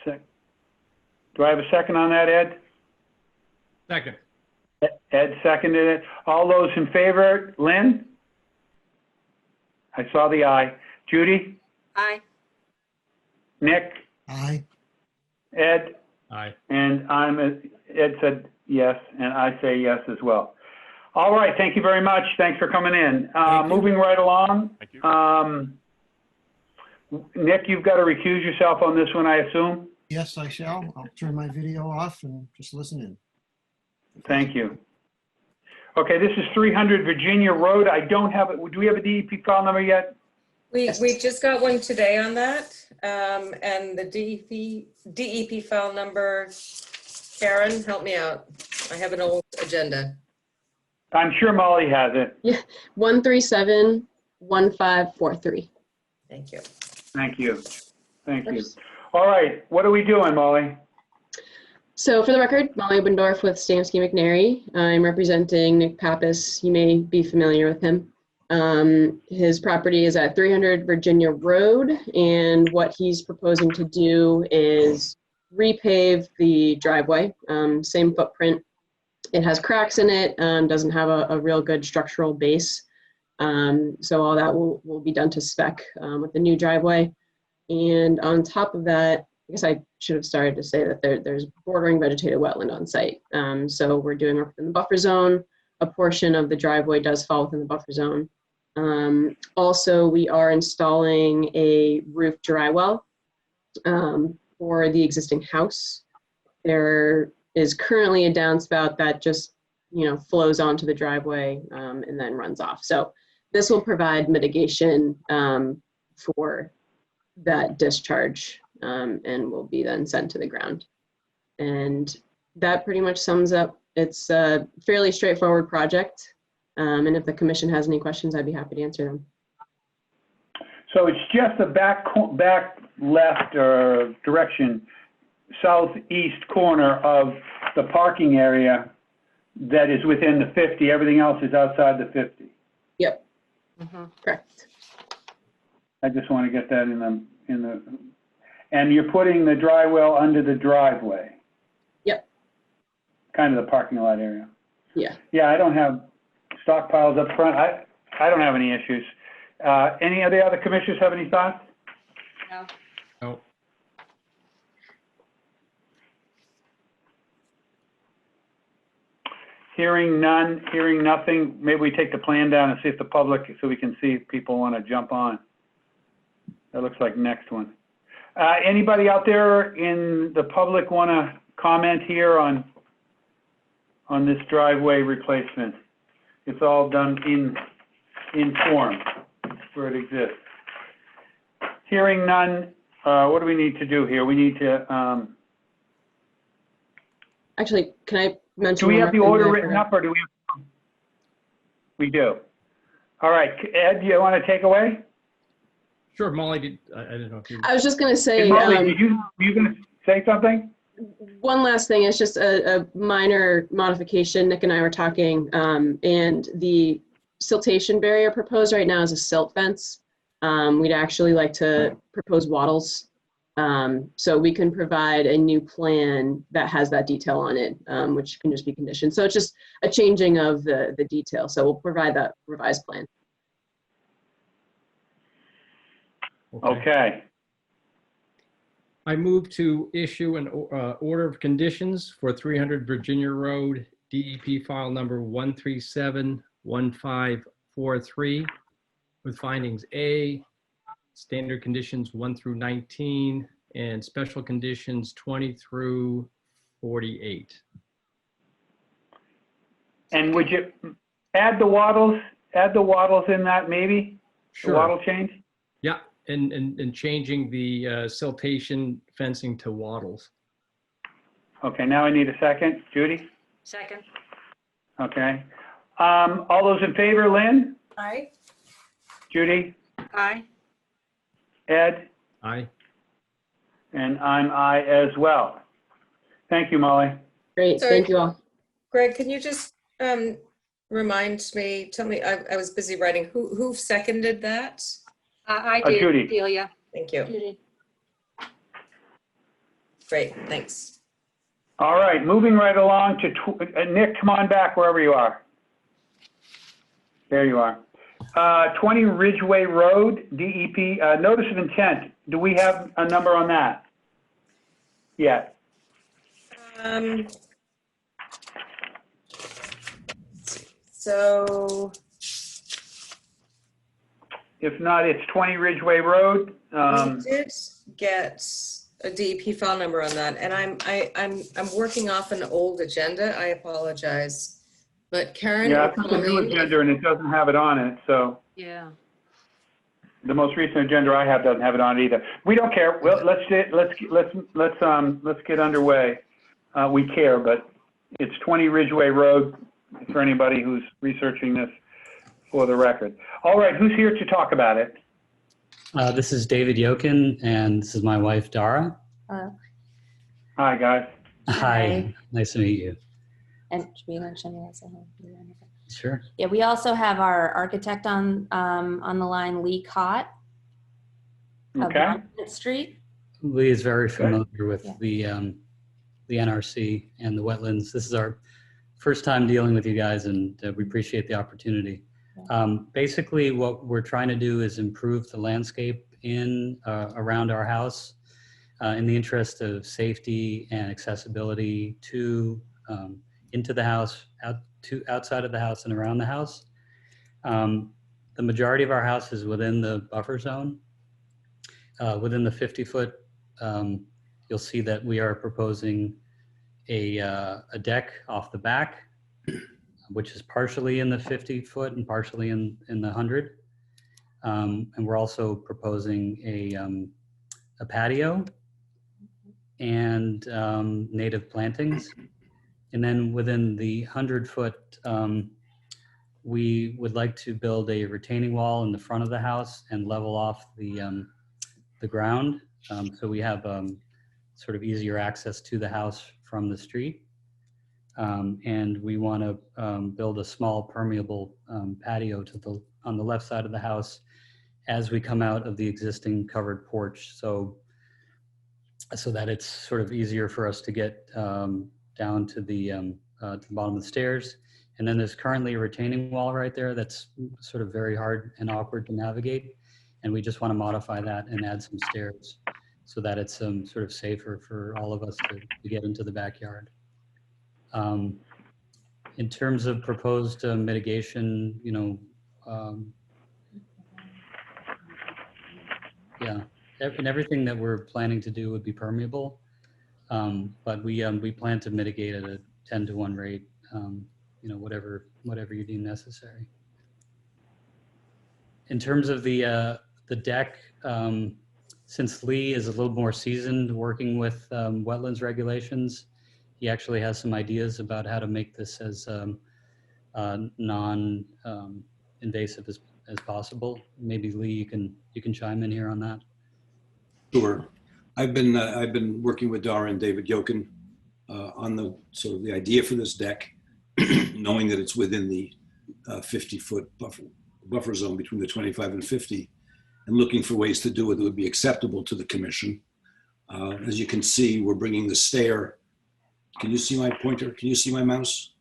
Do I have a second on that, Ed? Second. Ed seconded it. All those in favor? Lynn? I saw the aye. Judy? Aye. Nick? Aye. Ed? Aye. And Ed said yes, and I say yes as well. All right, thank you very much. Thanks for coming in. Thank you. Moving right along. Thank you. Nick, you've got to recuse yourself on this one, I assume? Yes, I shall. I'll turn my video off and just listen in. Thank you. Okay, this is 300 Virginia Road. I don't have it. Do we have a DEP file number yet? We just got one today on that, and the DEP file number, Karen, help me out. I have an old agenda. I'm sure Molly has it. 1371543. Thank you. Thank you. Thank you. All right, what are we doing, Molly? So for the record, Molly Obendorf with Stamsky McNary. I'm representing Nick Pappas. You may be familiar with him. His property is at 300 Virginia Road, and what he's proposing to do is repave the driveway, same footprint. It has cracks in it, doesn't have a real good structural base. So all that will be done to spec with the new driveway. And on top of that, I guess I should have started to say that there's bordering vegetated wetland on site. So we're doing work in the buffer zone. A portion of the driveway does fall within the buffer zone. Also, we are installing a roof dry well for the existing house. There is currently a downspout that just, flows onto the driveway and then runs off. So this will provide mitigation for that discharge and will be then sent to the ground. And that pretty much sums up. It's a fairly straightforward project. And if the commission has any questions, I'd be happy to answer them. So it's just the back left or direction, southeast corner of the parking area that is within the 50. Everything else is outside the 50. Yep. Correct. I just want to get that in the, and you're putting the dry well under the driveway. Yep. Kind of the parking lot area. Yeah. Yeah, I don't have stockpiles up front. I don't have any issues. Any of the other commissioners have any thoughts? No. No. Hearing none, hearing nothing, maybe we take the plan down and see if the public, so we can see if people want to jump on. That looks like next one. Anybody out there in the public want to comment here on this driveway replacement? It's all done in form where it exists. Hearing none, what do we need to do here? We need to, Actually, can I mention? do we have the order written forgot? up or do we? We do. All right, Ed, do you want to take away? Sure, Molly, I didn't know if you. I was just going to say, Molly, were you going to say something? one last thing. It's just a minor modification. Nick and I were talking, and the siltation barrier proposed right now is a silt fence. We'd actually like to propose wattles. So we can provide a new plan that has that detail on it, which can just be conditioned. So it's just a changing of the detail. So we'll provide that revised plan. Okay. I move to issue an order of conditions for 300 Virginia Road, DEP file number 1371543, with findings A, standard conditions 1 through 19, and special conditions 20 through 48. And would you add the wattles in that maybe? The wattle change? Yeah, and changing the siltation fencing to wattles. Okay, now I need a second. Judy? Second. Okay. All those in favor, Lynn? Aye. Judy? Aye. Ed? Aye. And I'm aye as well. Thank you, Molly. Great, Sorry. thank you all. Greg, can you just remind me, tell me, I was busy writing, who seconded that? I did, Judy. Delia. Thank you. Judy. Great, thanks. All right, moving right along to, Nick, come on back wherever you are. There you are. 20 Ridgeway Road, DEP, notice of intent. Do we have a number on that yet? So, If not, it's 20 Ridgeway Road. we did get a DEP file number on that, and I'm working off an old agenda. I apologize, but Karen. Yeah, or it's a new Colleen, agenda and it doesn't have it on it, so. Yeah. The most recent agenda I have doesn't have it on it either. We don't care. Well, let's get underway. We care, but it's 20 Ridgeway Road for anybody who's researching this for the record. All right, who's here to talk about it? This is David Yokin, and this is my wife, Dara. Hi, guys. Hi, nice to meet you. And should we let Shelley say hi? Sure. Yeah, we also have our architect on the line, Lee Cott of Okay. Monument Street. Lee is very familiar with the NRC and the wetlands. This is our first time dealing with you guys, and we appreciate the opportunity. Basically, what we're trying to do is improve the landscape in around our house in the interest of safety and accessibility to into the house, outside of the house, and around the house. The majority of our house is within the buffer zone. Within the 50-foot, you'll see that we are proposing a deck off the back, which is partially in the 50-foot and partially in the 100. And we're also proposing a patio and native plantings. And then within the 100-foot, we would like to build a retaining wall in the front of the house and level off the ground. So we have sort of easier access to the house from the street. And we want to build a small permeable patio on the left side of the house as we come out of the existing covered porch. So that it's sort of easier for us to get down to the bottom of the stairs. And then there's currently a retaining wall right there that's sort of very hard and awkward to navigate. And we just want to modify that and add some stairs so that it's sort of safer for all of us to get into the backyard. In terms of proposed mitigation, yeah, and everything that we're planning to do would be permeable. But we plan to mitigate at a 10-to-1 rate, whatever you deem necessary. In terms of the deck, since Lee is a little more seasoned working with wetlands regulations, he actually has some ideas about how to make this as non-invasive as possible. Maybe Lee, you can chime in here on that. Sure. I've been working with Dara and David Yokin on the sort of the idea for this deck, knowing that it's within the 50-foot buffer zone between the 25 and 50, and looking for ways to do it that would be acceptable to the commission. As you can see, we're bringing the stair. Can you see my pointer? Can you see my mouse?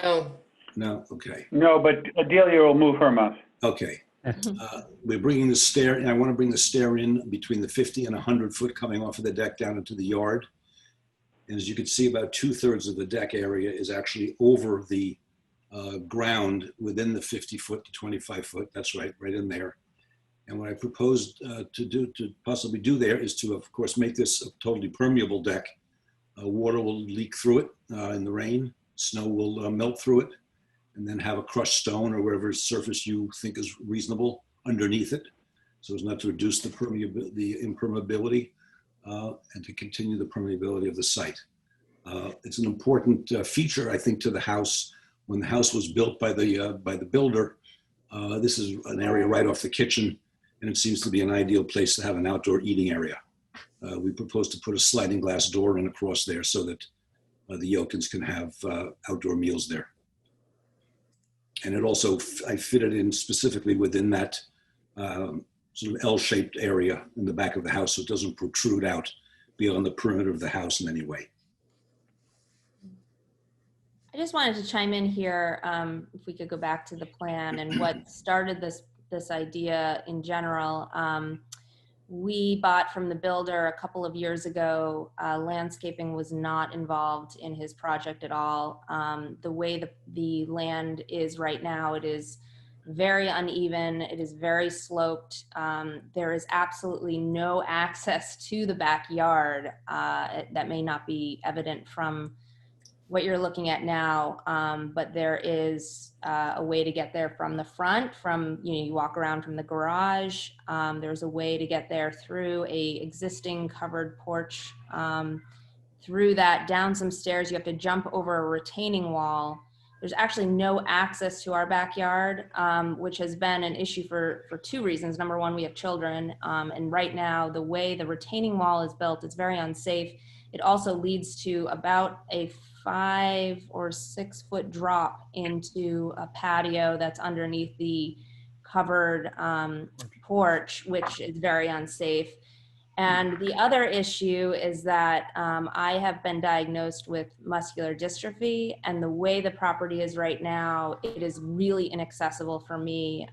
No. No? Okay. No, but Adelia will move her mouse. Okay. We're bringing the stair, and I want to bring the stair in between the 50 and 100 foot coming off of the deck down into the yard. And as you can see, about 2/3 of the deck area is actually over the ground within the 50 foot to 25 foot. That's right in there. And what I proposed to possibly do there is to, of course, make this a totally permeable deck. Water will leak through it in the rain. Snow will melt through it, and then have a crushed stone or whatever surface you think is reasonable underneath it, so as not to reduce the impermeability and to continue the permeability of the site. It's an important feature, I think, to the house. When the house was built by the builder, this is an area right off the kitchen, and it seems to be an ideal place to have an outdoor eating area. We propose to put a sliding glass door in across there so that the Yelkins can have outdoor meals there. And it also, I fitted in specifically within that sort of L-shaped area in the back of the house so it doesn't protrude out beyond the perimeter of the house in any way. I just wanted to chime in here, if we could go back to the plan and what started this idea in general. We bought from the builder a couple of years ago. Landscaping was not involved in his project at all. The way the land is right now, it is very uneven. It is very sloped. There is absolutely no access to the backyard. That may not be evident from what you're looking at now, but there is a way to get there from the front, you walk around from the garage. There's a way to get there through a existing covered porch, through that, down some stairs. You have to jump over a retaining wall. There's actually no access to our backyard, which has been an issue for two reasons. Number one, we have children, and right now, the way the retaining wall is built, it's very unsafe. It also leads to about a 5 or 6 foot drop into a patio that's underneath the covered porch, which is very unsafe. And the other issue is that I have been diagnosed with muscular dystrophy, and the way the property is right now, it is really inaccessible for me.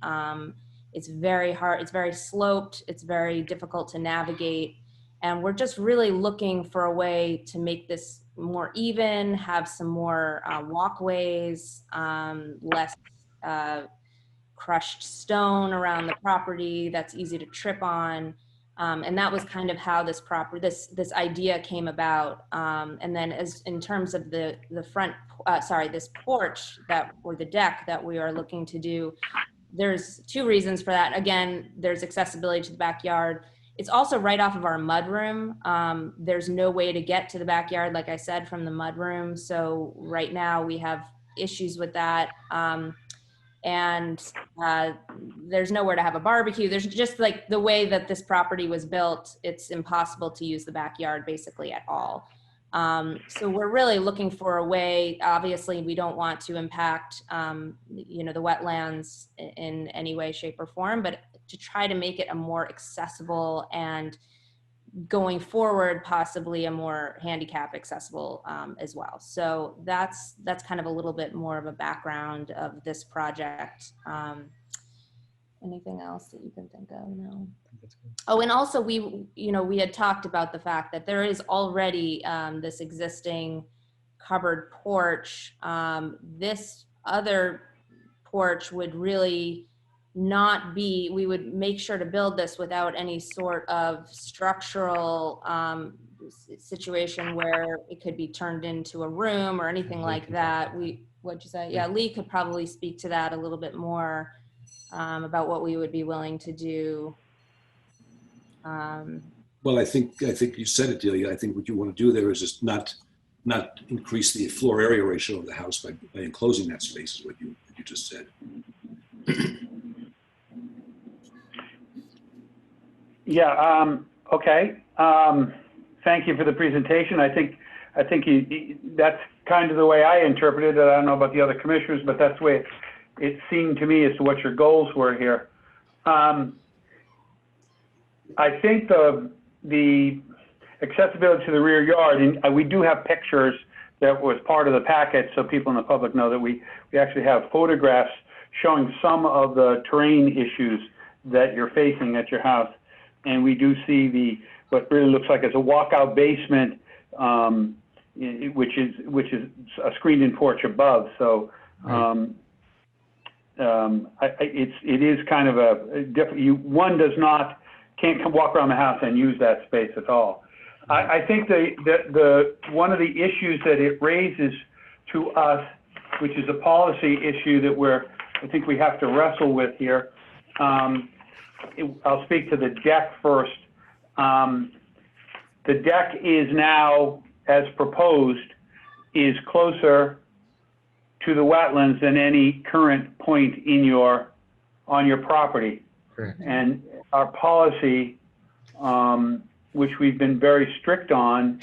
It's very hard, it's very sloped, it's very difficult to navigate. And we're just really looking for a way to make this more even, have some more walkways, less crushed stone around the property that's easy to trip on. And that was kind of how this idea came about. And then as in terms of the front, this porch or the deck that we are looking to do, there's 2 reasons for that. Again, there's accessibility to the backyard. It's also right off of our mudroom. There's no way to get to the backyard, like I said, from the mudroom. So right now we have issues with that. And there's nowhere to have a barbecue. There's just like the way that this property was built, it's impossible to use the backyard basically at all. So we're really looking for a way. Obviously, we don't want to impact, the wetlands in any way, shape, or form, but to try to make it a more accessible and going forward, possibly a more handicap accessible as well. So that's kind of a little bit more of a background of this project. Anything else that you can think of? No. Oh, and also we had talked about the fact that there is already this existing covered porch. This other porch would really not be, we would make sure to build this without any sort of structural situation where it could be turned into a room or anything like that. What'd you say? Yeah, Lee could probably speak to that a little bit more about what we would be willing to do. Well, I think you said it, Delia. I think what you want to do there is just not increase the floor area ratio of the house by enclosing that space, is what you just said. Yeah, okay. Thank you for the presentation. I think that's kind of the way I interpreted it. I don't know about the other commissioners, but that's the way it seemed to me as to what your goals were here. I think the accessibility to the rear yard, and we do have pictures that was part of the packet, so people in the public know that we actually have photographs showing some of the terrain issues that you're facing at your house. And we do see what really looks like as a walkout basement, which is a screened-in porch above. So it is kind of a different. One can't walk around the house and use that space at all. I think one of the issues that it raises to us, which is a policy issue that I think we have to wrestle with here. I'll speak to the deck first. The deck is now, as proposed, is closer to the wetlands than any current point on your property. Correct. And our policy, which we've been very strict on,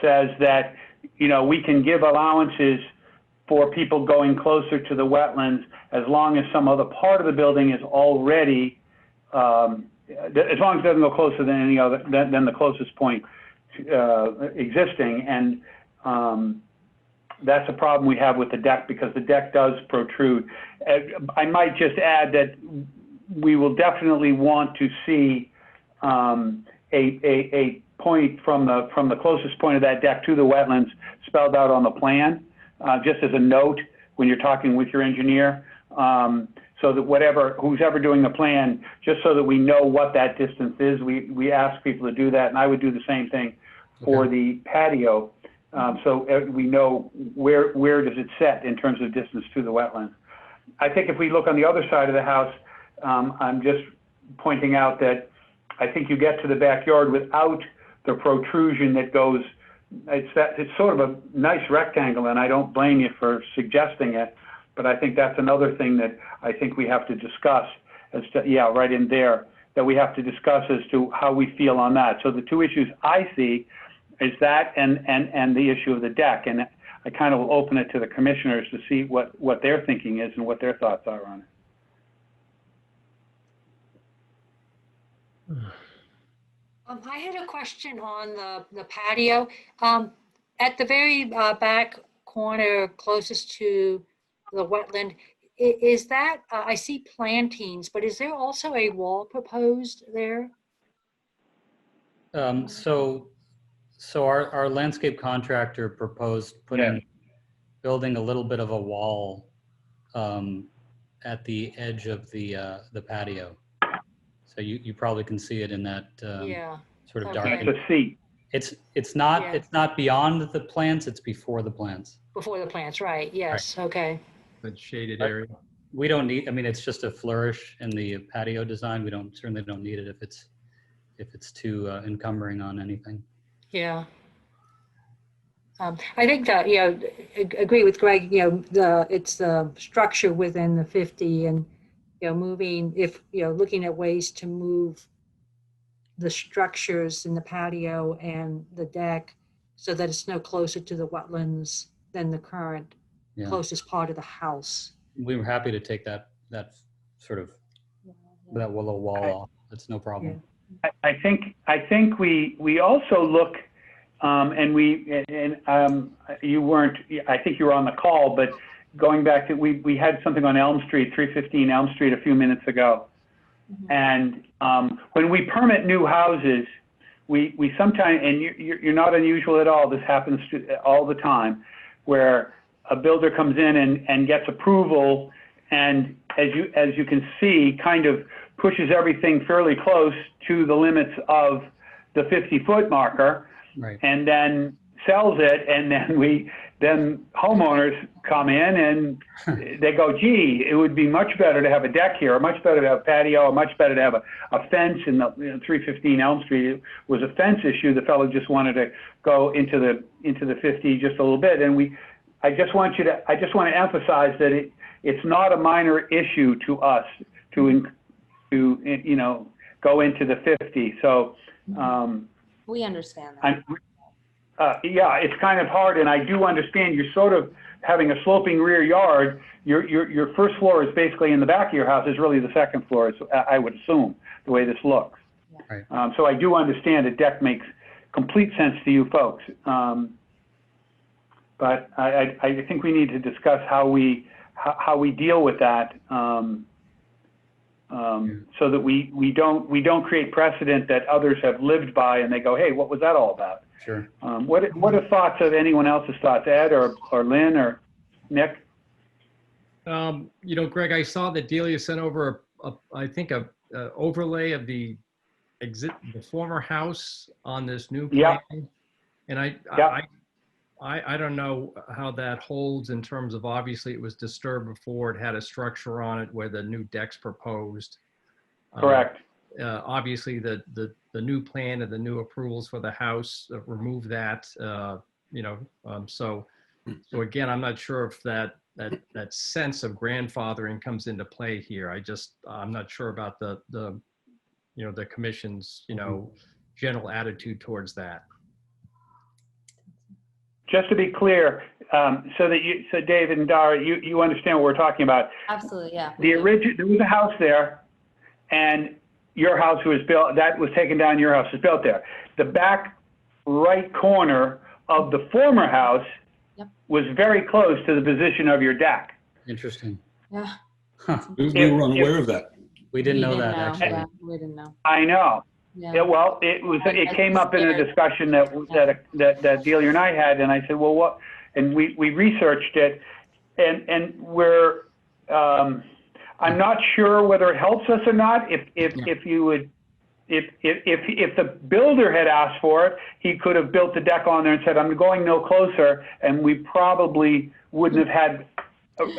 says that, we can give allowances for people going closer to the wetlands as long as some other part of the building is already, as long as it doesn't go closer than any other, than the closest point existing. And that's a problem we have with the deck, because the deck does protrude. I might just add that we will definitely want to see a point from the closest point of that deck to the wetlands spelled out on the plan, just as a note when you're talking with your engineer, so that who's ever doing the plan, just so that we know what that distance is, we ask people to do that, and I would do the same thing for the patio, so we know where does it set in terms of distance to the wetlands. I think if we look on the other side of the house, I'm just pointing out that I think you get to the backyard without the protrusion that goes, it's sort of a nice rectangle, and I don't blame you for suggesting it, but I think that's another thing that I think we have to discuss as to, yeah, right in there, that we have to discuss as to how we feel on that. So the two issues I see is that and the issue of the deck, and I kind of will open it to the commissioners to see what their thinking is and what their thoughts are on it. I had a question on the patio. At the very back corner closest to the wetland, is that, I see plantings, but is there also a wall proposed there? So our landscape contractor proposed building a little bit of a wall at the edge of the patio. So you probably can see it in that sort of dark. It's a seat. It's not beyond the plants. It's before the plants. Before the plants, right? Yes. Right. Okay. The shaded area. We don't need. I mean, it's just a flourish in the patio design. We certainly don't need it if it's too encumbering on anything. Yeah. I think that, agree with Greg, it's the structure within the 50 and, moving, looking at ways to move the structures in the patio and the deck so that it's no closer to the wetlands than the current closest part of the house. We were happy to take that sort of, that little wall off. That's no problem. Yeah. I think we also look, you weren't, I think you were on the call, but going back to, we had something on Elm Street, 315 Elm Street a few minutes ago. Mm-hmm. And when we permit new houses, we sometimes, and you're not unusual at all, this happens all the time, where a builder comes in and gets approval, and as you can see, kind of pushes everything fairly close to the limits of the 50-foot marker, right, and then sells it, and then homeowners come in and they go, gee, it would be much better to have a deck here, or much better to have a patio, or much better to have a fence in the 315 Elm Street. It was a fence issue. The fellow just wanted to go into the 50 just a little bit, and I just want to emphasize that it's not a minor issue to us to go into the 50. So we understand that. Yeah, it's kind of hard, and I do understand you're sort of having a sloping rear yard. Your first floor is basically in the back of your house is really the second floor, I would assume, the way this looks. Right. So I do understand a deck makes complete sense to you folks. But I think we need to discuss how we deal with that, so that we don't create precedent that others have lived by and they go, hey, what was that all about? Sure. What are thoughts of anyone else's thoughts, Ed or Lynn or Nick? Greg, I saw that Delia sent over I think a overlay of the former house on this new plan. And I don't know how that holds in terms of, obviously it was disturbed before, it had a structure on it where the new deck's proposed. Correct. Obviously the new plan and the new approvals for the house remove that, so again, I'm not sure if that sense of grandfathering comes into play here. I'm not sure about the commission's, general attitude towards that. Just to be clear, so David and Dara, you understand what we're talking about. Absolutely, yeah. There was a house there, and your house was built, that was taken down, your house was built there. The back right corner of the former house was very close to the position of your deck. Interesting. Yeah. We were unaware of that. We didn't know that, know. actually. Yeah, we didn't know. I know. Yeah. Yeah, well, it came up in a discussion that Delia and I had, and I said, well, what? And we researched it, and we're I'm not sure whether it helps us or not. If you would, if the builder had asked for it, he could have built the deck on there and said, I'm going no closer, and we probably wouldn't have had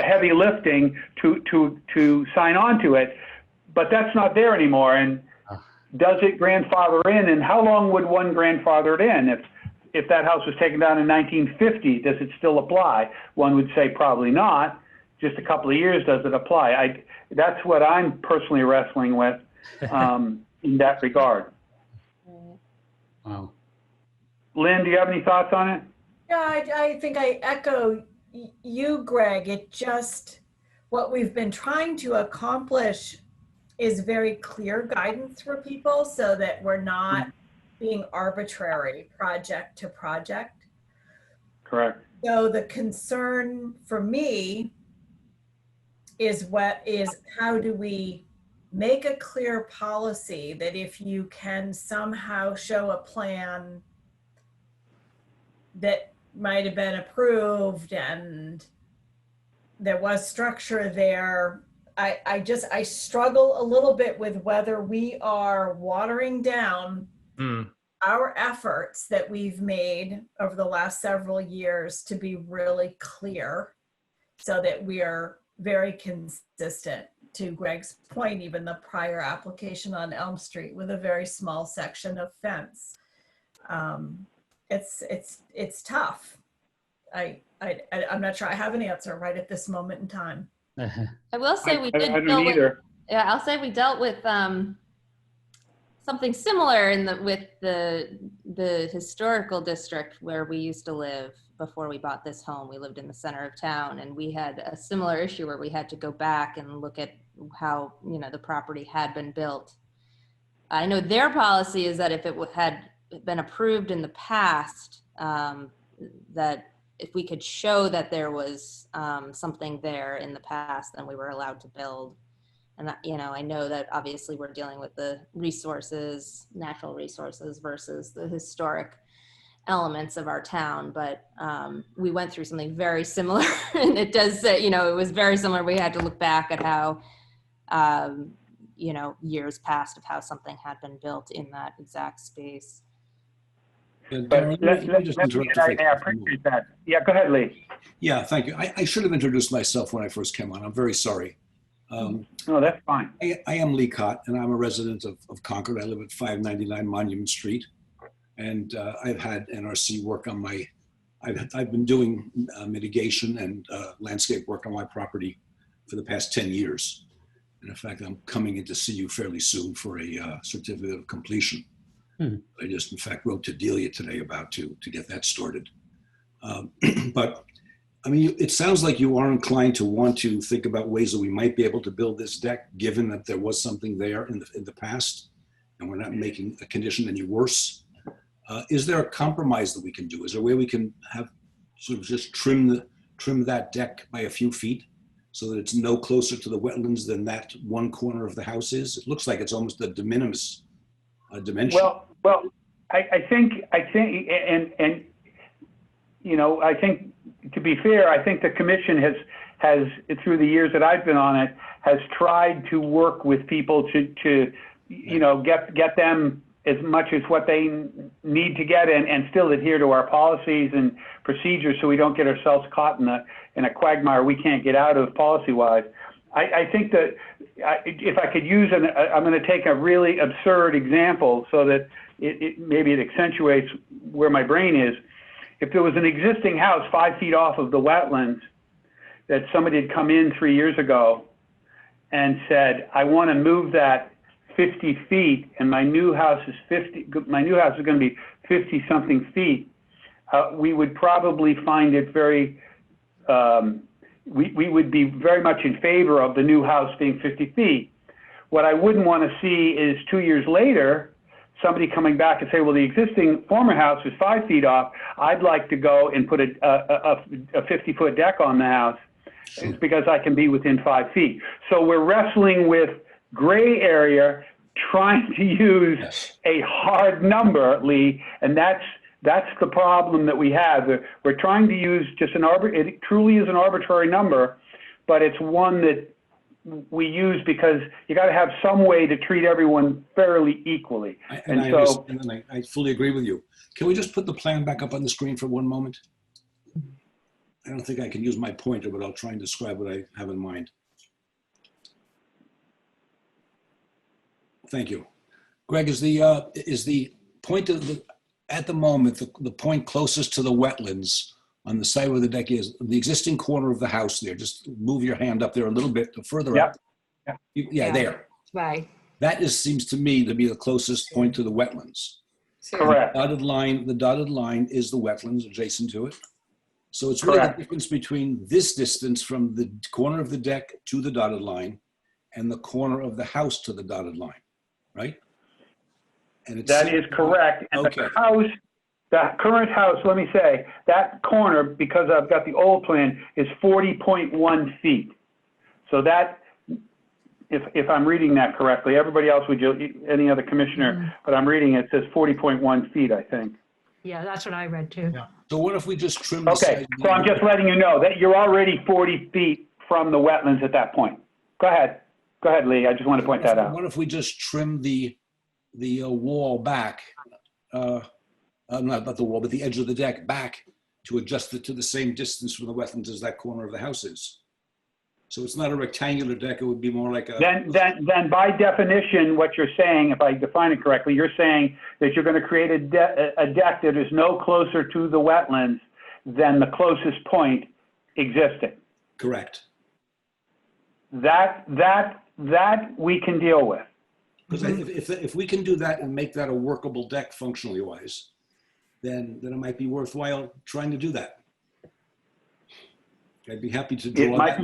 heavy lifting to sign on to it. But that's not there anymore. And does it grandfather in? And how long would one grandfather it in? If that house was taken down in 1950, does it still apply? One would say probably not. Just a couple of years, does it apply? That's what I'm personally wrestling with in that regard. Wow. Lynn, do you have any thoughts on it? Yeah, I think I echo you, Greg. It just, what we've been trying to accomplish is very clear guidance for people so that we're not being arbitrary project to project. Correct. So the concern for me is how do we make a clear policy that if you can somehow show a plan that might have been approved and there was structure there, I struggle a little bit with whether we are watering down our efforts that we've made over the last several years to be really clear so that we are very consistent. To Greg's point, even the prior application on Elm Street with a very small section of fence. It's tough. I'm not sure I have an answer right at this moment in time. I will say we did. I don't either. I'll say we dealt with something similar with the historical district where we used to live before we bought this home. We lived in the center of town, and we had a similar issue where we had to go back and look at how the property had been built. I know their policy is that if it had been approved in the past, that if we could show that there was something there in the past, then we were allowed to build. And I know that obviously we're dealing with the resources, natural resources versus the historic elements of our town, but we went through something very similar, and it does say, it was very similar. We had to look back at how, years past of how something had been built in that exact space. But I appreciate that. Yeah, go ahead, Lee. Yeah, thank you. I should have introduced myself when I first came on. I'm very sorry. No, that's fine. I am Lee Cott, and I'm a resident of Concord. I live at 599 Monument Street, and I've had NRC work on my, I've been doing mitigation and landscape work on my property for the past 10 years. And in fact, I'm coming in to see you fairly soon for a certificate of completion. I just, in fact, wrote to Delia today about to get that started. But I mean, it sounds like you are inclined to want to think about ways that we might be able to build this deck, given that there was something there in the past, and we're not making a condition any worse. Is there a compromise that we can do? Is there a way we can have sort of just trim that deck by a few feet so that it's no closer to the wetlands than that one corner of the house is? It looks like it's almost a de minimis dimension. Well, I think, and I think, to be fair, I think the commission has through the years that I've been on it, has tried to work with people to get them as much as what they need to get and still adhere to our policies and procedures so we don't get ourselves caught in a quagmire we can't get out of policy-wise. I think that if I could use I'm going to take a really absurd example so that maybe it accentuates where my brain is. If there was an existing house 5 feet off of the wetlands that somebody had come in 3 years ago and said, I want to move that 50 feet and my new house is going to be 50 something feet, we would probably find it very, we would be very much in favor of the new house being 50 feet. What I wouldn't want to see is 2 years later, somebody coming back and say, well, the existing former house is 5 feet off. I'd like to go and put a 50-foot deck on the house. It's because I can be within 5 feet. So we're wrestling with gray area, trying to use a hard number, Lee, and that's the problem that we have. We're trying to use just it truly is an arbitrary number, but it's one that we use because you got to have some way to treat everyone fairly equally. I fully agree with you. Can we just put the plan back up on the screen for one moment? I don't think I can use my pointer, but I'll try and describe what I have in mind. Thank you. Greg, is the point at the moment, the point closest to the wetlands on the side where the deck is, the existing corner of the house there? Just move your hand up there a little bit further up. Yeah, there. Right. That seems to me to be the closest point to the wetlands. Correct. The dotted line is the wetlands adjacent to it. So it's really the difference between this distance from the corner of the deck to the dotted line and the corner of the house to the dotted line, right? And that is correct. And the current house, let me say, that corner, because I've got the old plan, is 40.1 feet. So that, if I'm reading that correctly, everybody else would, any other commissioner, but I'm reading it says 40.1 feet, I think. Yeah, that's what I read too. Yeah. So what if we just trim the Okay, so I'm just letting you know that you're already 40 feet from the wetlands at that point. Go ahead. Go ahead, Lee. I just want to point that out. What if we just trim the wall back, not the wall, but the edge of the deck back to adjust it to the same distance from the wetlands as that corner of the house is? So it's not a rectangular deck, it would be more like a... Then by definition, what you're saying, if I define it correctly, you're saying that you're going to create a deck that is no closer to the wetlands than the closest point existing. Correct. That we can deal with. Because if we can do that and make that a workable deck functionally wise, then it might be worthwhile trying to do that. I'd be happy to draw that.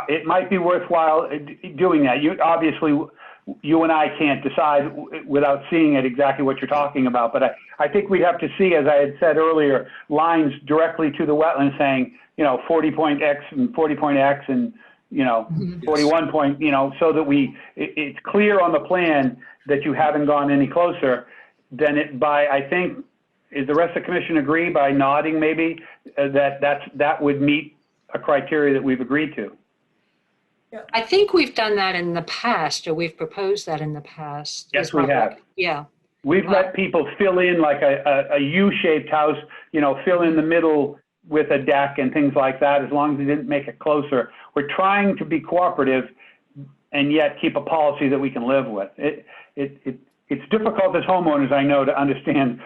It might be worthwhile doing that. You and I can't decide without seeing it exactly what you're talking about, but I think we'd have to see, as I had said earlier, lines directly to the wetland saying, 40.x and 40.x and 41 point, so that it's clear on the plan that you haven't gone any closer. Then I think, is the rest of the commission agree by nodding maybe that would meet a criteria that we've agreed to? I think we've done that in the past, or we've proposed that in the past. Yes, we have. Yeah. We've let people fill in like a U-shaped house, fill in the middle with a deck and things like that, as long as they didn't make it closer. We're trying to be cooperative and yet keep a policy that we can live with. It's difficult as homeowners, I know, to understand,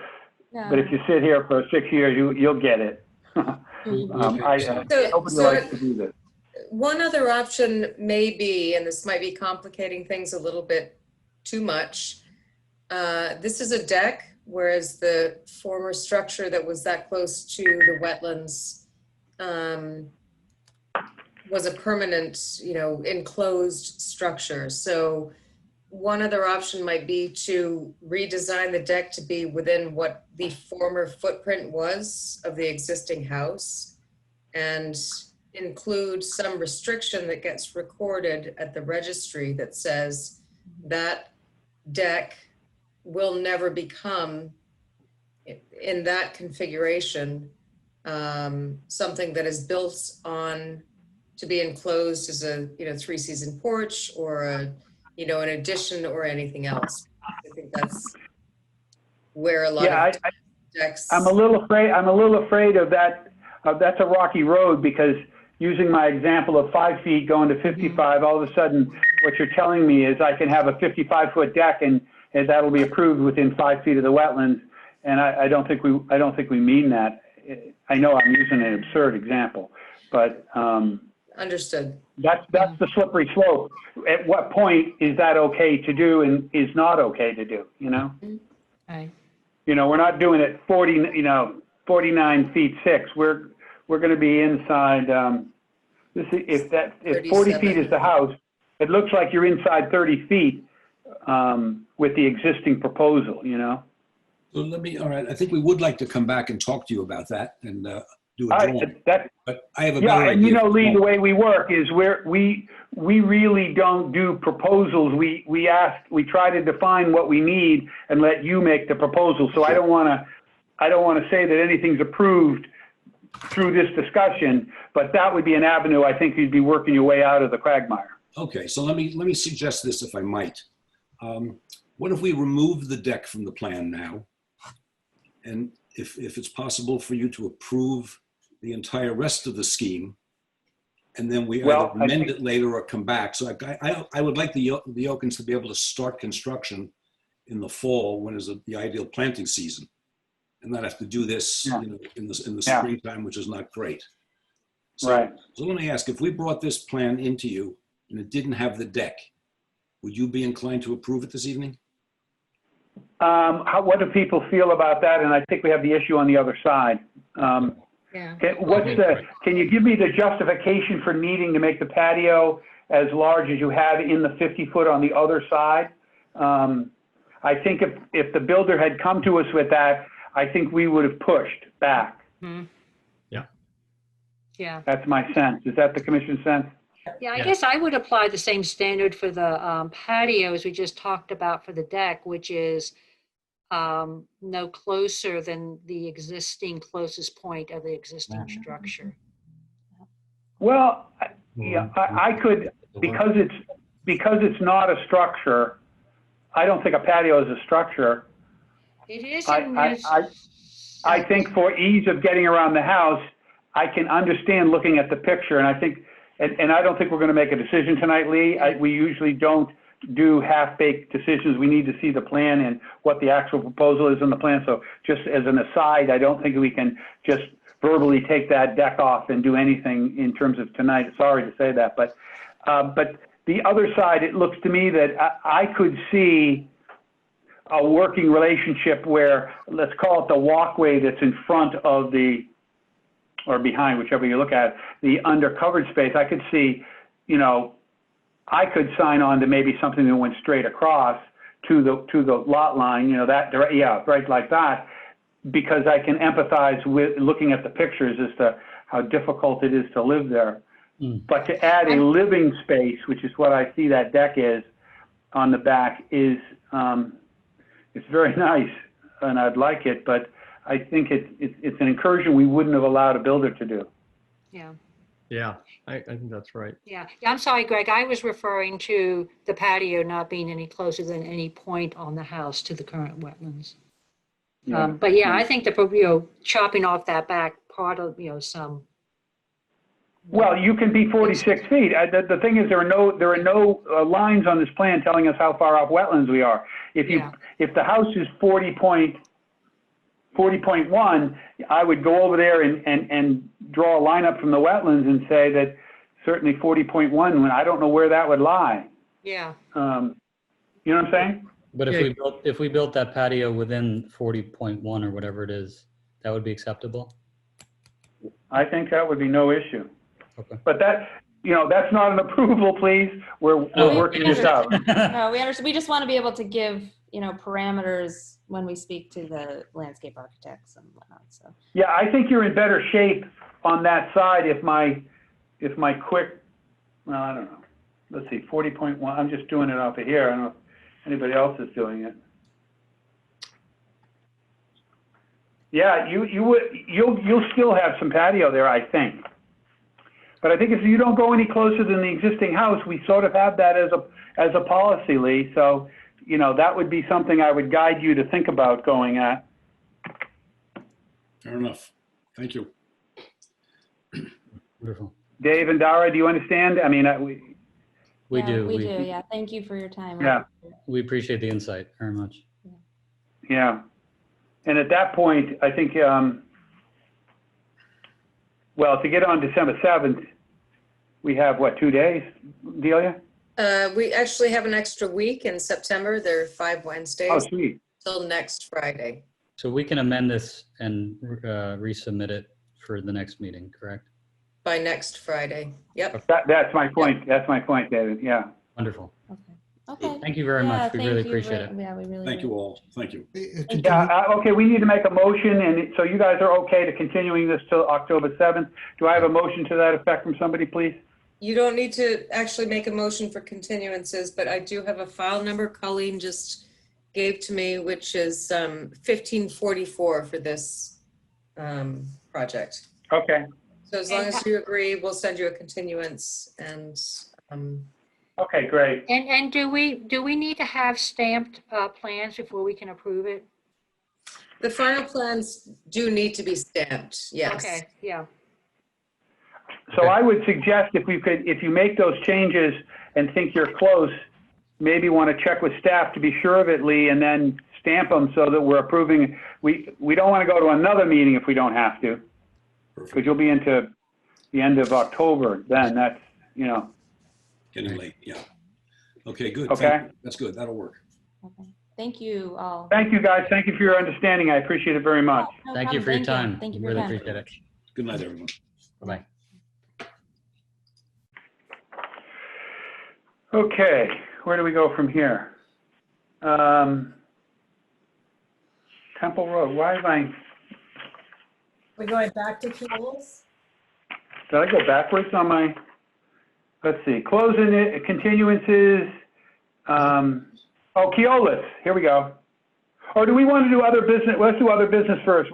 but if you sit here for 6 years, you'll get it. Nobody likes to do this. One other option may be, and this might be complicating things a little bit too much, this is a deck, whereas the former structure that was that close to the wetlands was a permanent, enclosed structure. So one other option might be to redesign the deck to be within what the former footprint was of the existing house and include some restriction that gets recorded at the registry that says that deck will never become, in that configuration, something that is built on to be enclosed as a 3-season porch or an addition or anything else. I think that's where a lot Yeah, of decks. I'm a little afraid of that. That's a rocky road because using my example of 5 feet going to 55, all of a sudden what you're telling me is I can have a 55-foot deck and that'll be approved within 5 feet of the wetlands. And I don't think we mean that. I know I'm using an absurd example, but Understood. that's the slippery slope. At what point is that okay to do and is not okay to do, you know? Right. You know, we're not doing it 49 feet 6. We're going to be inside, if 40 feet is the house, it looks like you're inside 30 feet with the existing proposal, you know? So all right, I think we would like to come back and talk to you about that and do a drawing. But I have a better idea. Yeah, and you know, Lee, the way we work is we really don't do proposals. We try to define what we need and let you make the proposal. So I don't want to say that anything's approved through this discussion, but that would be an avenue I think you'd be working your way out of the quagmire. Okay, so let me suggest this, if I might. What if we remove the deck from the plan now? And if it's possible for you to approve the entire rest of the scheme, and then we either amend it later or come back. So I would like the Yokins to be able to start construction in the fall, when is the ideal planting season, and not have to do this in the springtime, which is not great. So, right. So let me ask, if we brought this plan into you and it didn't have the deck, would you be inclined to approve it this evening? What do people feel about that? And I think we have the issue on the other side. Can you give me the justification for needing to make the patio as large as you have in the 50-foot on the other side? I think if the builder had come to us with that, I think we would have pushed back. Mm-hmm. Yeah. That's my sense. Is that the commission's sense? Yeah, I guess I would apply the same standard for the patio as we just talked about for the deck, which is no closer than the existing closest point of the existing structure. Well, I could, because it's not a structure, I don't think a patio is a structure. It is. I think for ease of getting around the house, I can understand looking at the picture, and I think, and I don't think we're going to make a decision tonight, Lee. We usually don't do half-baked decisions. We need to see the plan and what the actual proposal is in the plan. So just as an aside, I don't think we can just verbally take that deck off and do anything in terms of tonight. Sorry to say that, but the other side, it looks to me that I could see a working relationship where, let's call it the walkway that's in front of the, or behind, whichever you look at, the undercovered space. I could see, you know, I could sign on to maybe something that went straight across to the lot line, you know, right like that, because I can empathize with looking at the pictures as to how difficult it is to live there. But to add a living space, which is what I see that deck is on the back, is it's very nice, and I'd like it, but I think it's an incursion we wouldn't have allowed a builder to do. Yeah. Yeah, I think that's right. Yeah. I'm sorry, Greg. I was referring to the patio not being any closer than any point on the house to the current wetlands. Yeah. But yeah, I think the chopping off that back part of some. Well, you can be 46 feet. The thing is, there are no lines on this plan telling us how far off wetlands we are. If the house is 40.1, I would go over there and draw a line up from the wetlands and say that certainly 40.1, when I don't know where that would lie. Yeah. You know what I'm saying? But if we built that patio within 40.1 or whatever it is, that would be acceptable? I think that would be no issue. Okay. But that's not an approval, please. We're working this out. No, we understand. We just want to be able to give, parameters when we speak to the landscape architects and whatnot. So. Yeah, I think you're in better shape on that side if my quick, well, I don't know. Let's see, 40.1. I'm just doing it off of here. I don't know if anybody else is doing it. Yeah, you'll still have some patio there, I think. But I think if you don't go any closer than the existing house, we sort of have that as a policy, Lee. So, that would be something I would guide you to think about going at. Fair enough. Thank you. Wonderful. Dave and Dara, do you understand? I mean, We Yeah, do. We do, yeah. Thank you for your time. Yeah. We appreciate the insight very much. yeah. And at that point, I think, well, to get on December 7th, we have, what, 2 days, Delia? We actually have an extra week in September. There are 5 Wednesdays. Oh, sweet. Till next Friday. So we can amend this and resubmit it for the next meeting, correct? By next Friday. Yep. That's my point. That's my point, David. Yeah. Wonderful. Okay. Thank you very much. We really appreciate it. Yeah, we really Thank you all. Thank you. Yeah, okay, we need to make a motion, and so you guys are okay to continuing this till October 7th. Do I have a motion to that effect from somebody, please? You don't need to actually make a motion for continuances, but I do have a file number Colleen just gave to me, which is 1544 for this project. Okay. So as long as you agree, we'll send you a continuance and Okay, great. And do we need to have stamped plans before we can approve it? the final plans do need to be stamped, yes. Okay, yeah. So I would suggest if you make those changes and think you're close, maybe want to check with staff to be sure of it, Lee, and then stamp them so that we're approving. We don't want to go to another meeting if we don't have to, because you'll be into the end of October then. That's, Getting late, yeah. Okay, good. Okay. That's good. That'll work. Okay. Thank you all. Thank you, guys. Thank you for your understanding. I appreciate it very much. No Thank you problem. for your time. Thank you for your Really time. appreciate it. Good night, everyone. Bye-bye. Okay, where do we go from here? Temple Road, why have We're going back to Keels. did I go backwards on my, let's see, closing it, continuances, Keolis, here we go. Or do we want to do other business? Let's do other business first.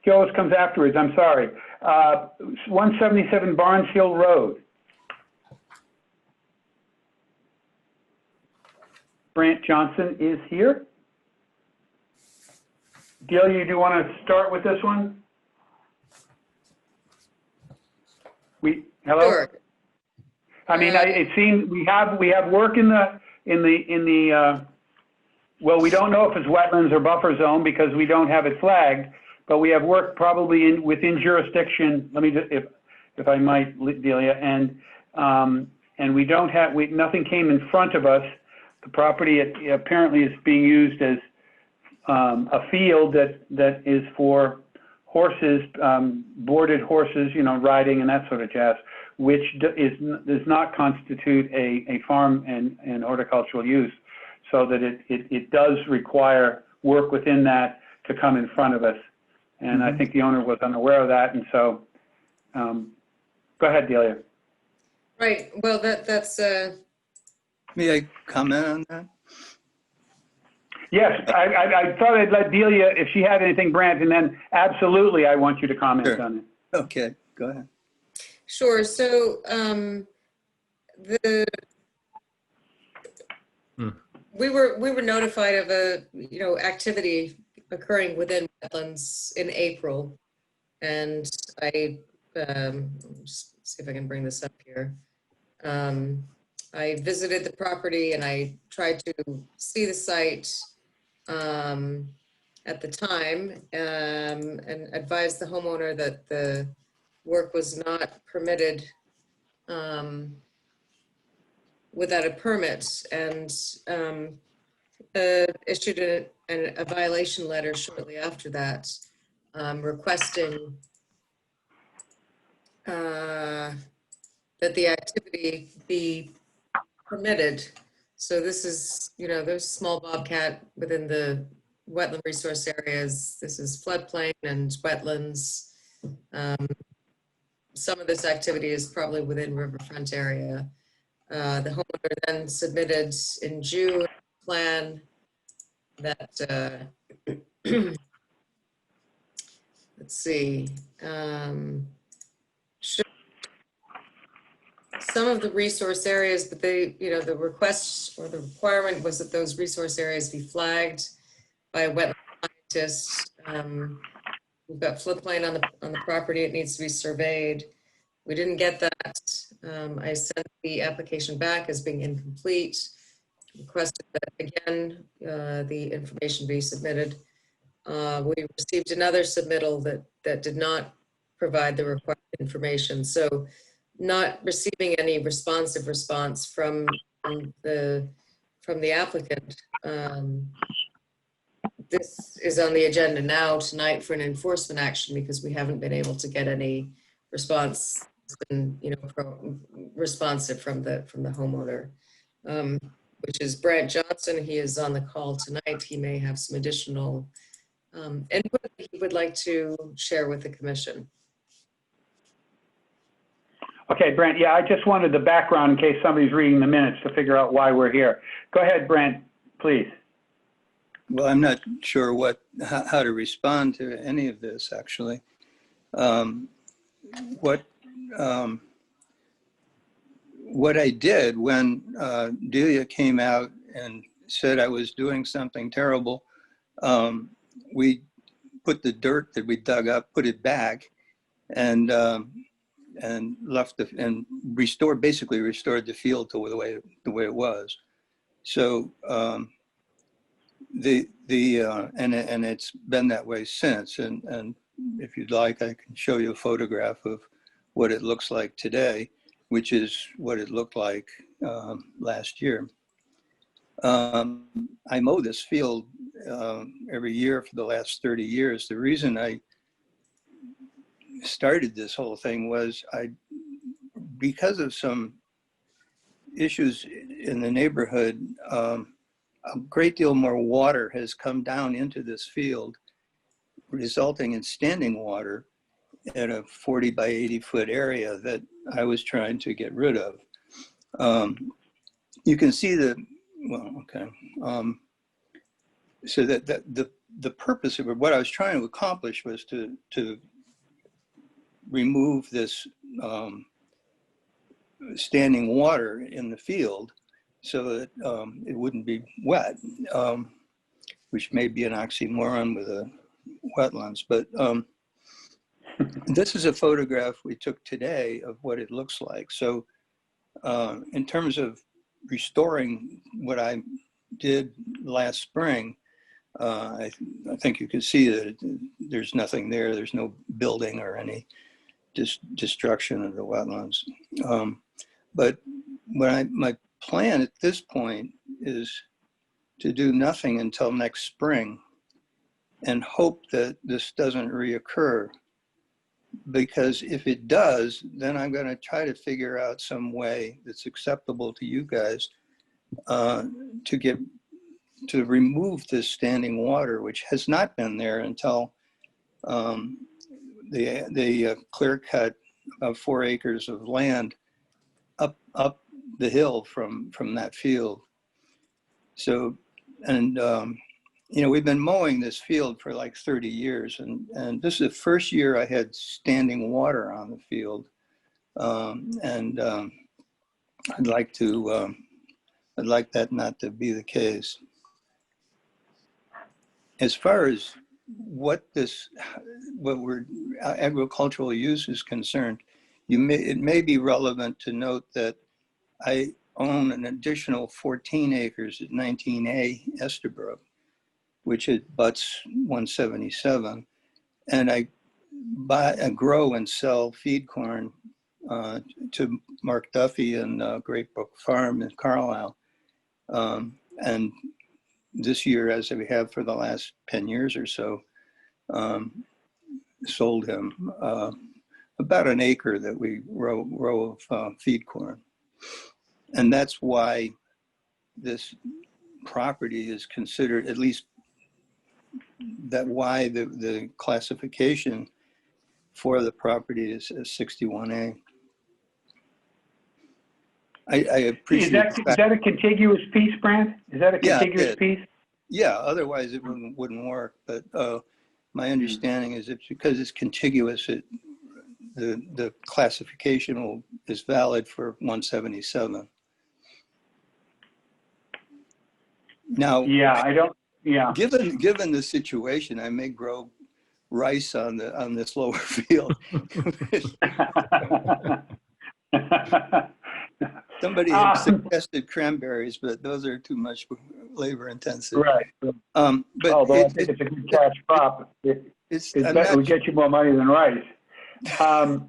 Keolis comes afterwards, I'm sorry. 177 Barnes Hill Road. Brant Johnson is here. Delia, do you want to start with this one? Hello? Sure. I mean, it seems we have work in the well, we don't know if it's wetlands or buffer zone because we don't have it flagged, but we have work probably within jurisdiction. Let me just, if I might, Delia, and we don't have, nothing came in front of us. The property apparently is being used as a field that is for horses, boarded horses, riding and that sort of jazz, which does not constitute a farm and horticultural use, so that it does require work within that to come in front of us. And I think the owner was unaware of that, and so, go ahead, Delia. Right, well, that's May I comment on that? Yes, I thought I'd let Delia, if she had anything, Brant, and then absolutely I want you to comment Sure. on it. Okay, go ahead. sure. So we were notified of a activity occurring within wetlands in April, and I just see if I can bring this up here. I visited the property and I tried to see the site at the time and advised the homeowner that the work was not permitted without a permit, and issued a violation letter shortly after that, requesting that the activity be permitted. So this is, there's small bobcat within the wetland resource areas. This is floodplain and wetlands. Some of this activity is probably within riverfront area. The homeowner then submitted in June a plan that, let's see, some of the resource areas, but they, the request or the requirement was that those resource areas be flagged by a wetland scientist. We've got floodplain on the property. It needs to be surveyed. We didn't get that. I sent the application back as being incomplete. Requested that again, the information be submitted. We received another submittal that did not provide the required information. So not receiving any responsive response from the applicant. This is on the agenda now tonight for an enforcement action because we haven't been able to get any response and responsive from the homeowner, which is Brant Johnson. He is on the call tonight. He may have some additional input he would like to share with the commission. Okay, Brent, yeah, I just wanted the background in case somebody's reading the minutes to figure out why we're here. Go ahead, Brent, please. Well, I'm not sure how to respond to any of this, actually. What I did when Delia came out and said I was doing something terrible, we put the dirt that we dug up, put it back, and left and basically restored the field to the way it was. So and it's been that way since. And if you'd like, I can show you a photograph of what it looks like today, which is what it looked like last year. I mow this field every year for the last 30 years. The reason I started this whole thing was because of some issues in the neighborhood, a great deal more water has come down into this field, resulting in standing water in a 40 by 80 foot area that I was trying to get rid of. You can see so that the purpose of it, what I was trying to accomplish was to remove this standing water in the field so that it wouldn't be wet, which may be an oxymoron with the wetlands. But this is a photograph we took today of what it looks like. So in terms of restoring what I did last spring, I think you can see that there's nothing there. There's no building or any destruction of the wetlands. But my plan at this point is to do nothing until next spring and hope that this doesn't reoccur. Because if it does, then I'm going to try to figure out some way that's acceptable to you guys to remove this standing water, which has not been there until they clear cut about 4 acres of land up the hill from that field. So, and we've been mowing this field for like 30 years, and this is the first year I had standing water on the field, and I'd like that not to be the case. As far as what agricultural use is concerned, it may be relevant to note that I own an additional 14 acres at 19A Estabrook, which it butts 177, and I grow and sell feed corn to Mark Duffy and Great Brook Farm in Carlisle, and this year, as we have for the last 10 years or so, sold him about an acre that we row of feed corn. And that's why this property is considered, at least why the classification for the property is 61A. I appreciate Is that a contiguous piece, Brant? Is that a contiguous piece? Yeah, otherwise it wouldn't work. But my understanding is it's because it's contiguous, the classification is valid for 177. Now, yeah. Given the situation, I may grow rice on this lower field. Somebody had suggested cranberries, but those are too much labor intensive. Right. But although I think it's a good cash crop, it would get you more money than rice. I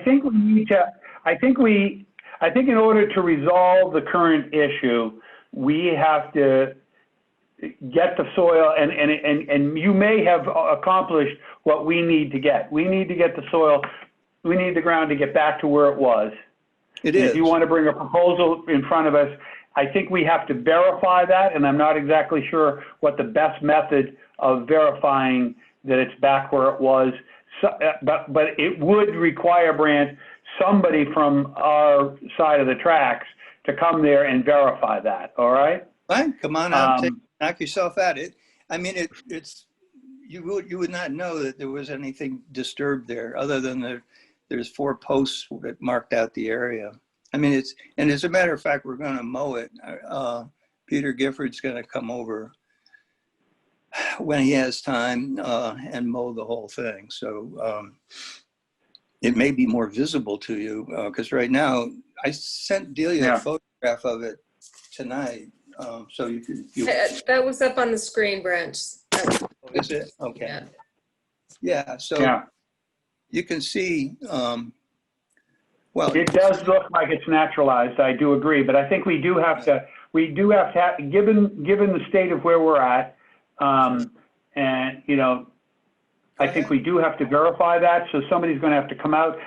think we need to. I think in order to resolve the current issue, we have to get the soil, and you may have accomplished what we need to get. We need to get the soil. We need the ground to get back to where it was. It is. If you want to bring a proposal in front of us, I think we have to verify that, and I'm not exactly sure what the best method of verifying that it's back where it was. So, but it would require, Brant, somebody from our side of the tracks to come there and verify that. All right? Fine, come on out, knock yourself at it. I mean, it's you would not know that there was anything disturbed there, other than there's 4 posts that marked out the area. I mean, and as a matter of fact, we're going to mow it. Peter Gifford's going to come over when he has time and mow the whole thing. So it may be more visible to you, because right now I sent Delia a photograph of it tonight, so you could. That was up on the screen, Brent. Is it? Okay. Yeah. So you can see. Well, it does look like it's naturalized. I do agree, but I think we do have to. Given the state of where we're at, and I think we do have to verify that. So somebody's going to have to come out.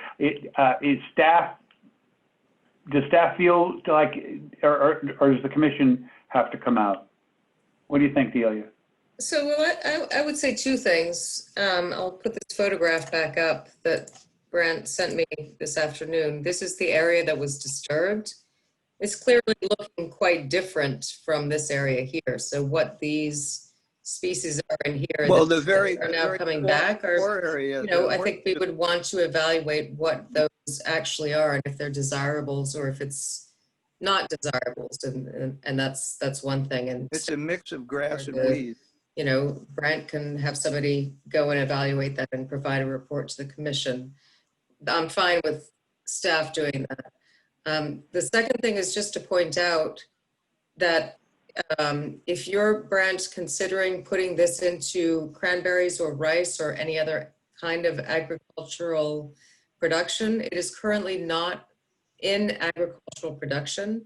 Does staff feel like, or does the commission have to come out? What do you think, Delia? So I would say 2 things. I'll put this photograph back up that Brent sent me this afternoon. This is the area that was disturbed. It's clearly looking quite different from this area here. So what these species are in here that are now coming back are, area, I think we would want to evaluate what those actually are and if they're desirables or if it's not desirables. And that's one thing. And it's a mix of grass and weeds. Brent can have somebody go and evaluate that and provide a report to the commission. I'm fine with staff doing that. The second thing is just to point out that if you're, Brent, considering putting this into cranberries or rice or any other kind of agricultural production, it is currently not in agricultural production,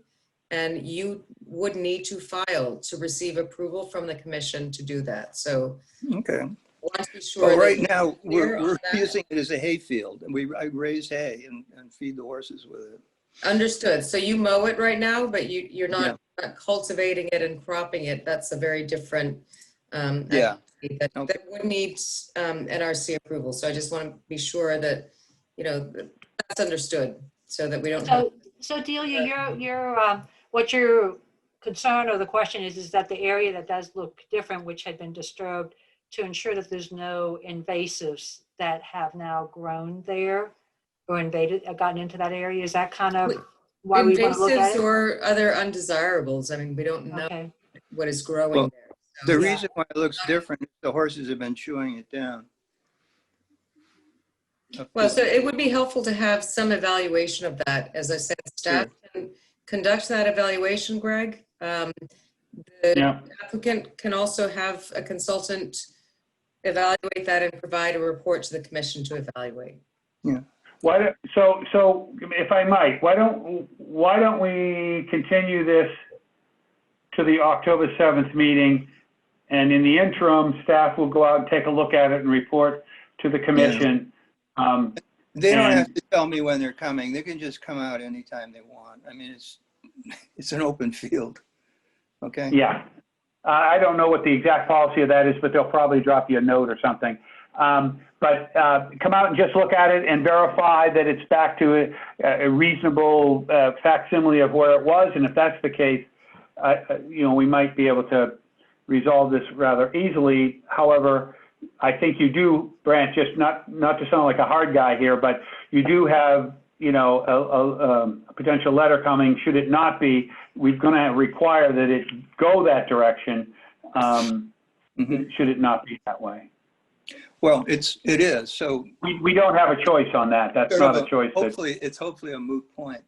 and you would need to file to receive approval from the commission to do that. So, okay. Want to be sure well, right now we're using it as a hay field, and I raise hay and feed the horses with it. Understood. So you mow it right now, but you're not cultivating it and cropping it. That's a very different activity that would need NRC approval. So I just want to be sure that that's understood, so that we don't. So Delia, what your concern or the question is that the area that does look different, which had been disturbed, to ensure that there's no invasives that have now grown there or gotten into that area. Is that kind of why we want to look at it? Invasives or other undesirables. I mean, we don't know what is growing there. So, the reason why it looks different is the horses have been chewing it down. Well, so it would be helpful to have some evaluation of that. As I said, staff can conduct that evaluation, Greg. The applicant can also have a consultant evaluate that and provide a report to the commission to evaluate. Yeah. So if I might, why don't we continue this to the October 7th meeting, and in the interim, staff will go out and take a look at it and report to the commission. They don't have to tell me when they're coming. They can just come out anytime they want. I mean, it's an open field. Okay. Yeah. I don't know what the exact policy of that is, but they'll probably drop you a note or something. But come out and just look at it and verify that it's back to a reasonable facsimile of where it was. And if that's the case, we might be able to resolve this rather easily. However, I think you do, Brant, just not to sound like a hard guy here, but you do have, a potential letter coming. Should it not be, we're going to require that it go that direction. Should it not be that way? Well, it is. So we don't have a choice on that. That's not a choice. It's hopefully a moot point.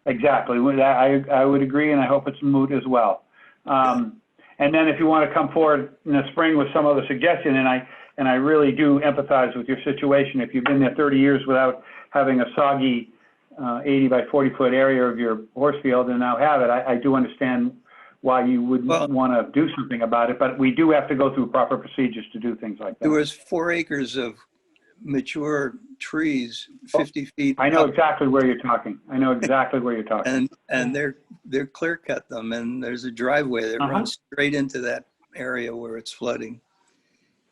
Exactly. I would agree, and I hope it's moot as well. And then if you want to come forward in the spring with some other suggestion, and I really do empathize with your situation. If you've been there 30 years without having a soggy 80 by 40 foot area of your horse field and now have it, I do understand why you wouldn't want to do something about it, but we do have to go through proper procedures to do things like that. There was 4 acres of mature trees, 50 feet. I know exactly where you're talking. I know exactly where you're talking. And they're clear cut them, and there's a driveway that runs straight into that area where it's flooding.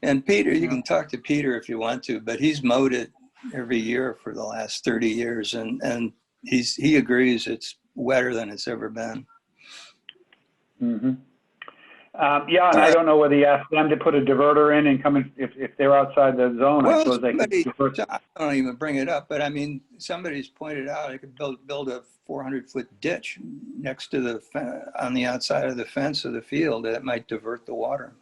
And Peter, you can talk to Peter if you want to, but he's mowed it every year for the last 30 years, and he agrees it's wetter than it's ever been. Yeah, and I don't know whether you ask them to put a diverter in and come in, if they're outside the zone, I suppose they could divert. I don't even bring it up, but I mean, somebody's pointed out I could build a 400-foot ditch next to on the outside of the fence of the field that might divert the water.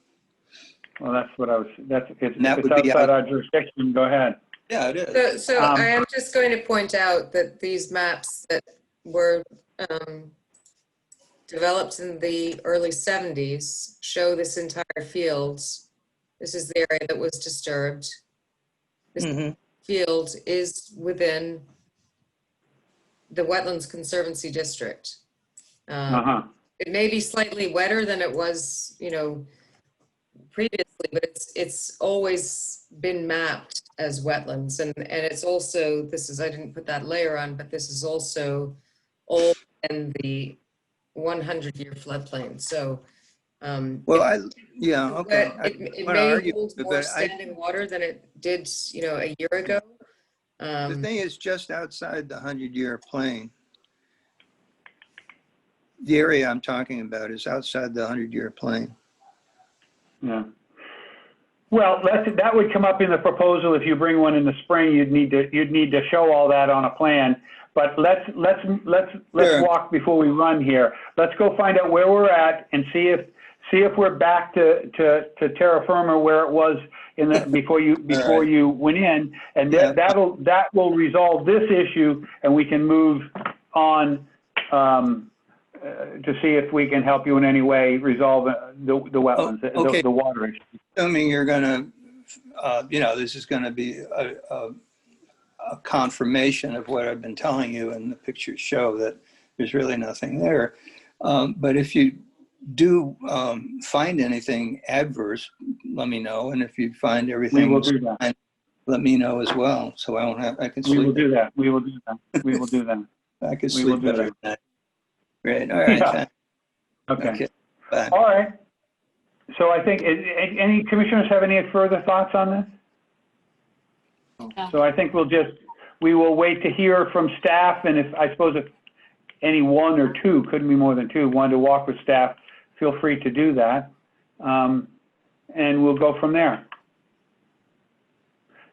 Well, that's what I was, if it's would be outside our jurisdiction, go ahead. Yeah, it is. So I am just going to point out that these maps that were developed in the early 70s show this entire field. This is the area that was disturbed. This field is within the Wetlands Conservancy District. It may be slightly wetter than it was, previously, but it's always been mapped as wetlands, and it's also, I didn't put that layer on, but this is also all in the 100-year floodplain. So, okay. It may hold more standing water than it did, a year ago. The thing is just outside the 100-year plain. The area I'm talking about is outside the 100-year plain. Yeah. Well, that would come up in the proposal. If you bring one in the spring, you'd need to show all that on a plan. But let's walk before we run here. Let's go find out where we're at and see if we're back to terra firma where it was before you went in, and that will resolve this issue, and we can move on to see if we can help you in any way resolve the wetlands, the water issue. Assuming you're going to, this is going to be a confirmation of what I've been telling you, and the pictures show that there's really nothing there. But if you do find anything adverse, let me know. And if you find everything, we will do that. Let me know as well, so I can sleep. We will do that. We will do that. We will do that. I can sleep better at night. Great. All right. Yeah. Okay. Bye. All right. So I think, any commissioners have any further thoughts on this? No. So I think we will wait to hear from staff, and if any one or two, couldn't be more than two, wanted to walk with staff, feel free to do that. And we'll go from there.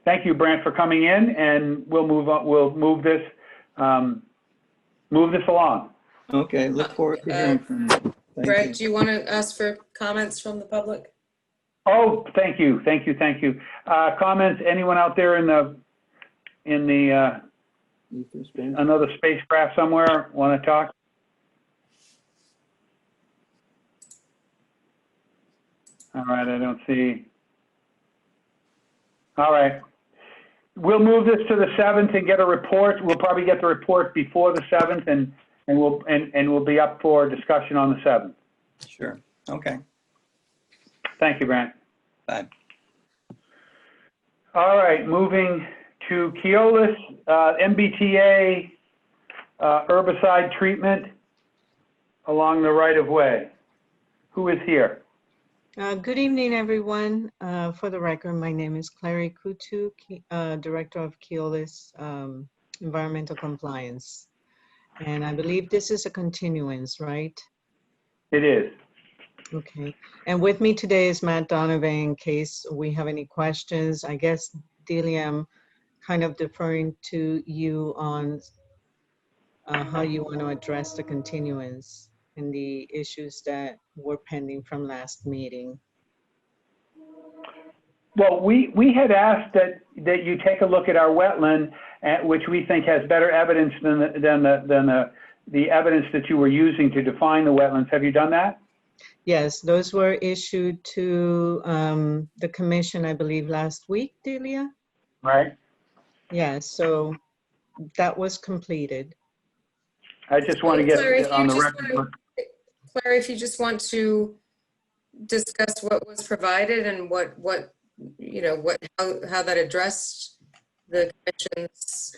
Thank you, Brant, for coming in, and we'll move on. We'll move this along. Okay, look forward to hearing from you. Greg, do you want to ask for comments from the public? Oh, thank you. Comments? Anyone out there in the another spacecraft somewhere want to talk? All right, I don't see. All right. We'll move this to the 7th and get a report. We'll probably get the report before the 7th, and we'll be up for discussion on the 7th. Sure. Okay. Thank you, Brant. Bye. All right, moving to Keolis, MBTA herbicide treatment along the right-of-way. Who is here? Good evening, everyone. For the record, my name is Clary Kutu, Director of Keolis Environmental Compliance. And I believe this is a continuance, right? It is. Okay. And with me today is Matt Donovan in case we have any questions. I guess, Delia, I'm kind of deferring to you on how you want to address the continuance and the issues that were pending from last meeting. Well, we had asked that you take a look at our wetland, which we think has better evidence than the evidence that you were using to define the wetlands. Have you done that? Yes, those were issued to the commission, I believe, last week, Delia? Right. Yes, so that was completed. I just want to Clary, get on the record. Clary, if you just want to discuss what was provided and what how that addressed the commission's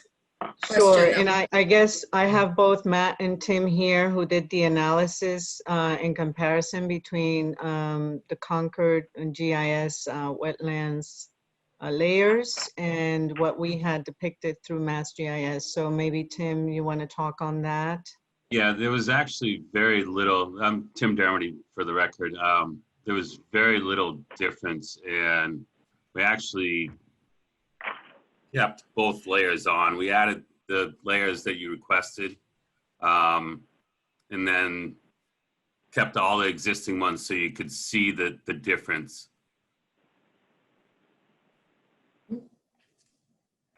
Sure, question. and I guess I have both Matt and Tim here who did the analysis in comparison between the Concord and GIS wetlands layers and what we had depicted through Mass GIS. So maybe Tim, you want to talk on that? Yeah, there was actually very little. I'm Tim Dermody for the record. There was very little difference, and we actually kept both layers on. We added the layers that you requested, and then kept all the existing ones so you could see the difference.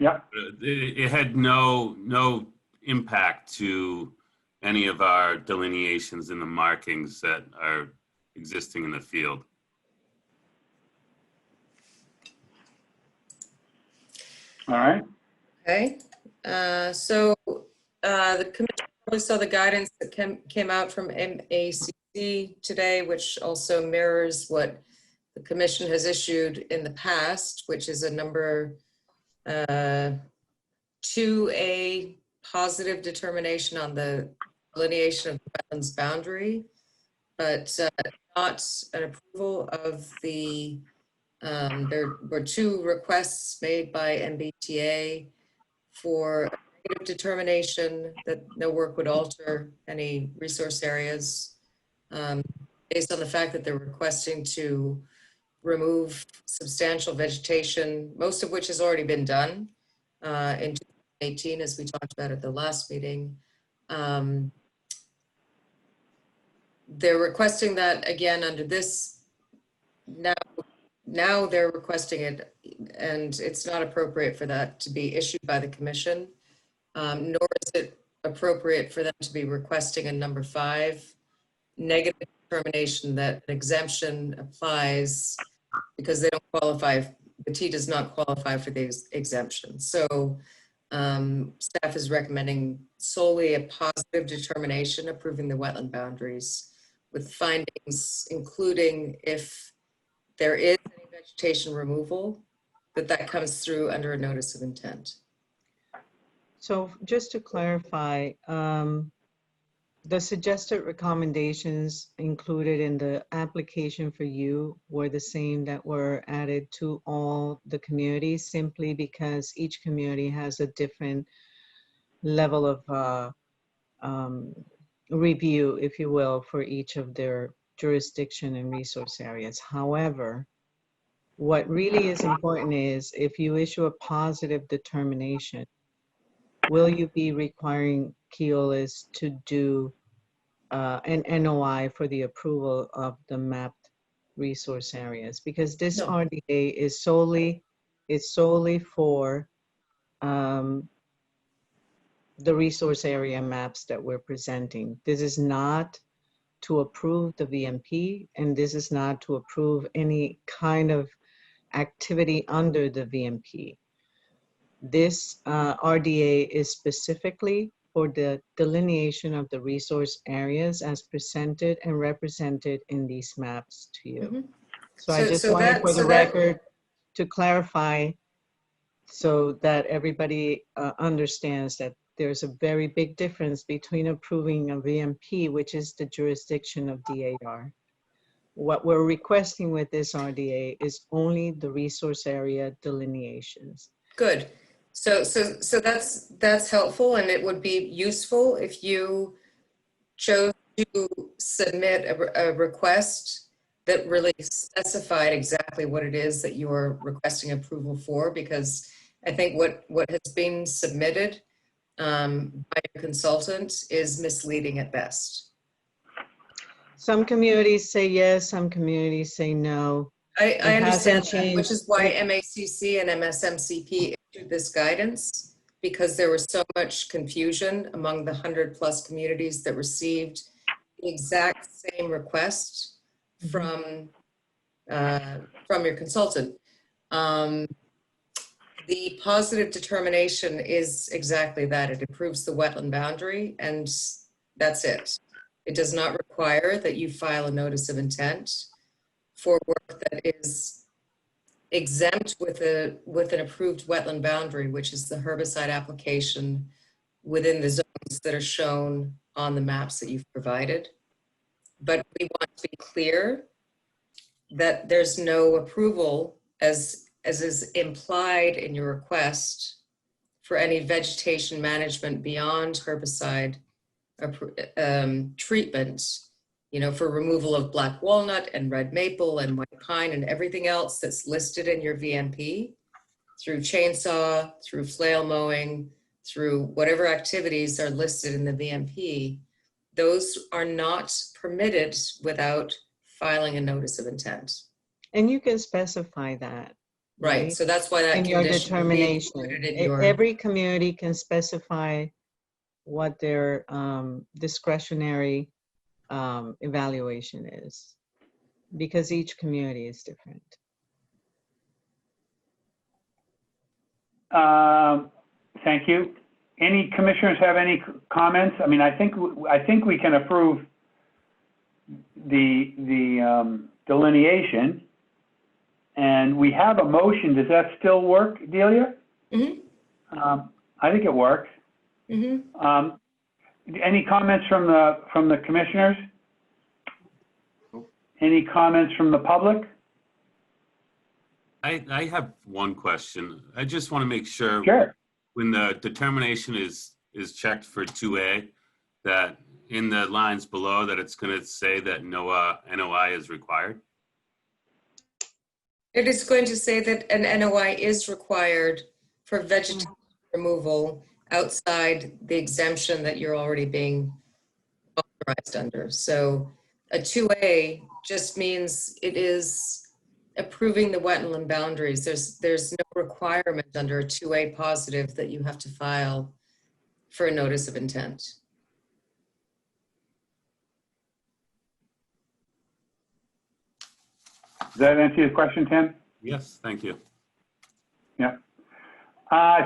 Yeah. It had no impact to any of our delineations and the markings that are existing in the field. All right. Okay, so the commission probably saw the guidance that came out from MACC today, which also mirrors what the commission has issued in the past, which is a number 2A positive determination on the delineation of the wetlands boundary, but not an approval of the, there were two requests made by MBTA for a negative determination that no work would alter any resource areas, based on the fact that they're requesting to remove substantial vegetation, most of which has already been done in 2018, as we talked about at the last meeting. They're requesting that again under this. Now they're requesting it, and it's not appropriate for that to be issued by the commission, nor is it appropriate for them to be requesting a number 5 negative determination that an exemption applies because they don't qualify. The T does not qualify for these exemptions. So staff is recommending solely a positive determination approving the wetland boundaries with findings, including if there is any vegetation removal, that comes through under a notice of intent. So just to clarify, the suggested recommendations included in the application for you were the same that were added to all the communities, simply because each community has a different level of review, if you will, for each of their jurisdiction and resource areas. However, what really is important is if you issue a positive determination, will you be requiring Keolis to do an NOI for the approval of the mapped resource areas? Because this RDA is solely for the resource area maps that we're presenting. This is not to approve the VMP, and this is not to approve any kind of activity under the VMP. This RDA is specifically for the delineation of the resource areas as presented and represented in these maps to you. Mm-hmm. So I just wanted for the record to clarify so that everybody understands that there's a very big difference between approving a VMP, which is the jurisdiction of DAR. What we're requesting with this RDA is only the resource area delineations. Good. So that's helpful, and it would be useful if you chose to submit a request that really specified exactly what it is that you're requesting approval for, because I think what has been submitted by your consultant is misleading at best. Some communities say yes, some communities say no. I It understand hasn't that, which changed. is why MACC and MSMCP issued this guidance, because there was so much confusion among the 100+ communities that received the exact same request from your consultant. The positive determination is exactly that. It approves the wetland boundary, and that's it. It does not require that you file a notice of intent for work that is exempt with an approved wetland boundary, which is the herbicide application within the zones that are shown on the maps that you've provided. But we want to be clear that there's no approval, as is implied in your request, for any vegetation management beyond herbicide treatment, for removal of black walnut and red maple and white pine and everything else that's listed in your VMP, through chainsaw, through flail mowing, through whatever activities are listed in the VMP. Those are not permitted without filing a notice of intent. And you can specify that. Right. So that's why that in your condition would be determination. included in your. Every community can specify what their discretionary evaluation is, because each community is different. Thank you. Any commissioners have any comments? I mean, I think we can approve the delineation, and we have a motion. Does that still work, Delia? Mm-hmm. I think it works. Mm-hmm. Any comments from the commissioners? Any comments from the public? I have one question. I just want to make sure. Sure. When the determination is checked for 2A, that in the lines below that it's going to say that no NOI is required? It is going to say that an NOI is required for vegetation removal outside the exemption that you're already being authorized under. So a 2A just means it is approving the wetland boundaries. There's no requirement under a 2A positive that you have to file for a notice of intent. Does that answer your question, Tim? Yes, thank you. Yeah.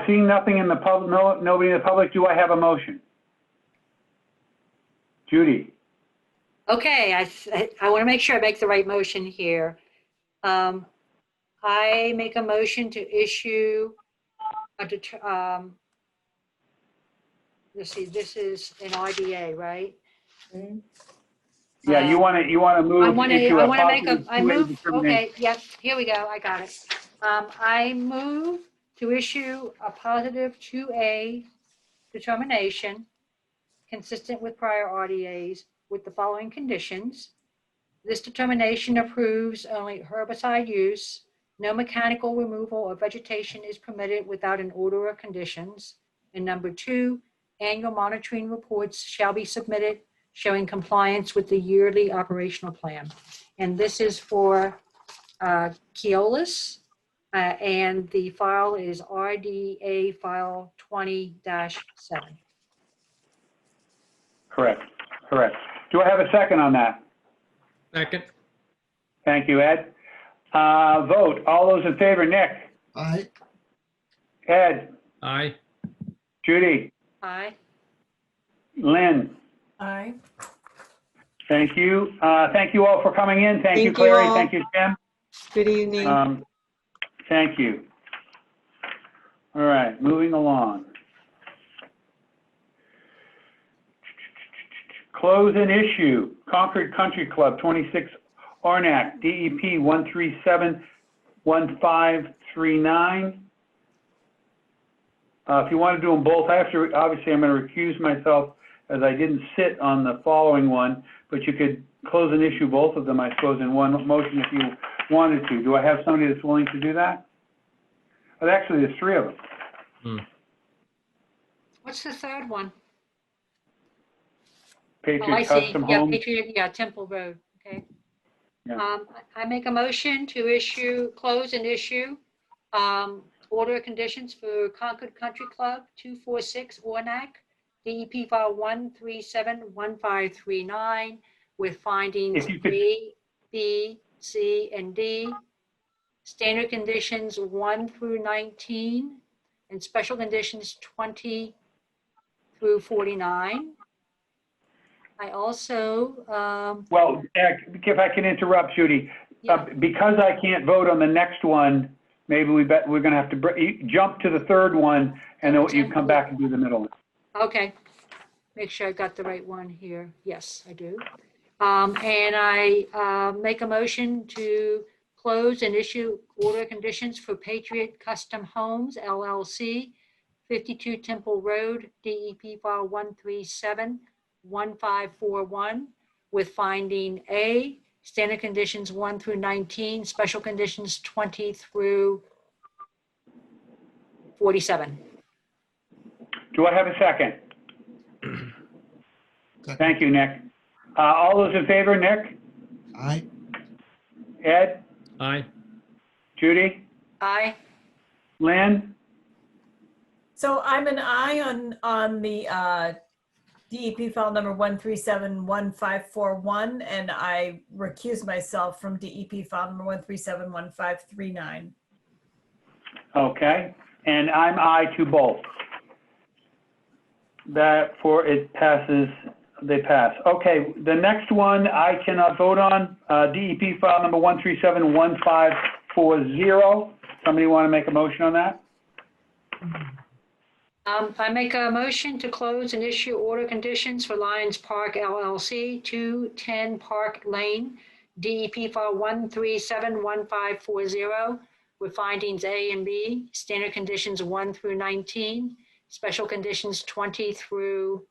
Seeing nothing in the public, nobody in the public, do I have a motion? Judy? Okay, I want to make sure I make the right motion here. I make a motion to issue let's see, this is an RDA, right? Mm-hmm. Yeah, you want to move. I want to make a, I move, determination. okay, yep, here we go, I got it. I move to issue a positive 2A determination consistent with prior RDAs with the following conditions. This determination approves only herbicide use. No mechanical removal of vegetation is permitted without an order of conditions. And number 2, annual monitoring reports shall be submitted showing compliance with the yearly operational plan. And this is for Keolis, and the file is RDA file 20-7. Correct. Do I have a second on that? Second. Thank you, Ed. Vote. All those in favor, Nick? Aye. Ed? Aye. Judy? Aye. Lynn? Aye. Thank you. Thank you all for coming in. Thank you, Thank you Clary. all. Thank you, Tim. Good evening. Thank you. All right, moving along. Close and issue. Concord Country Club, 26 Arnak, DEP 1371539. If you want to do them both, obviously I'm going to recuse myself as I didn't sit on the following one, but you could close and issue both of them, I suppose, in one motion if you wanted to. Do I have somebody that's willing to do that? Well, actually, there's three of them. What's the third one? Oh, I Patriot see. Custom Yeah, Homes. Patriot, yeah, Temple Road, okay. Yeah. I make a motion to close and issue order of conditions for Concord Country Club, 246 Ornac, DEP file 1371539, with findings If you could- A, B, C, and D, standard conditions 1 through 19, and special conditions 20 through 49. I also, Well, if I can interrupt, Judy, because I can't vote on the next one, maybe we're going to have to jump to the third one, and then you come back and do the middle one. okay, make sure I got the right one here. Yes, I do. And I make a motion to close and issue order conditions for Patriot Custom Homes LLC, 52 Temple Road, DEP file 1371541, with finding A, standard conditions 1 through 19, special conditions 20 through 47. Do I have a second? Thank you, Nick. All those in favor, Nick? Aye. Ed? Aye. Aye. Judy? Lynn? So I'm an aye on the DEP file number 1371541, and I recuse myself from DEP file number 1371539. Okay, and I'm aye to both. That it passes, they pass. Okay, the next one I cannot vote on, DEP file number 1371540. Somebody want to make a motion on that? I make a motion to close and issue order conditions for Lions Park LLC, 210 Park Lane, DEP file 1371540, with findings A and B, standard conditions 1 through 19, special conditions 20 through,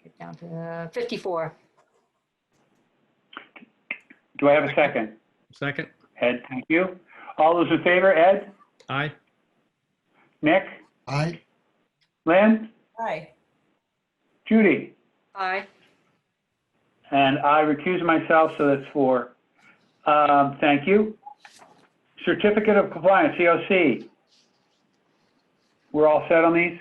get down to 54. Do I have a second? Second. Ed, thank you. All those in favor, Ed? Aye. Nick? Aye. Lynn? Aye. Judy? Aye. And I recuse myself, so that's 4. Thank you. Certificate of Compliance, COC. We're all set on these?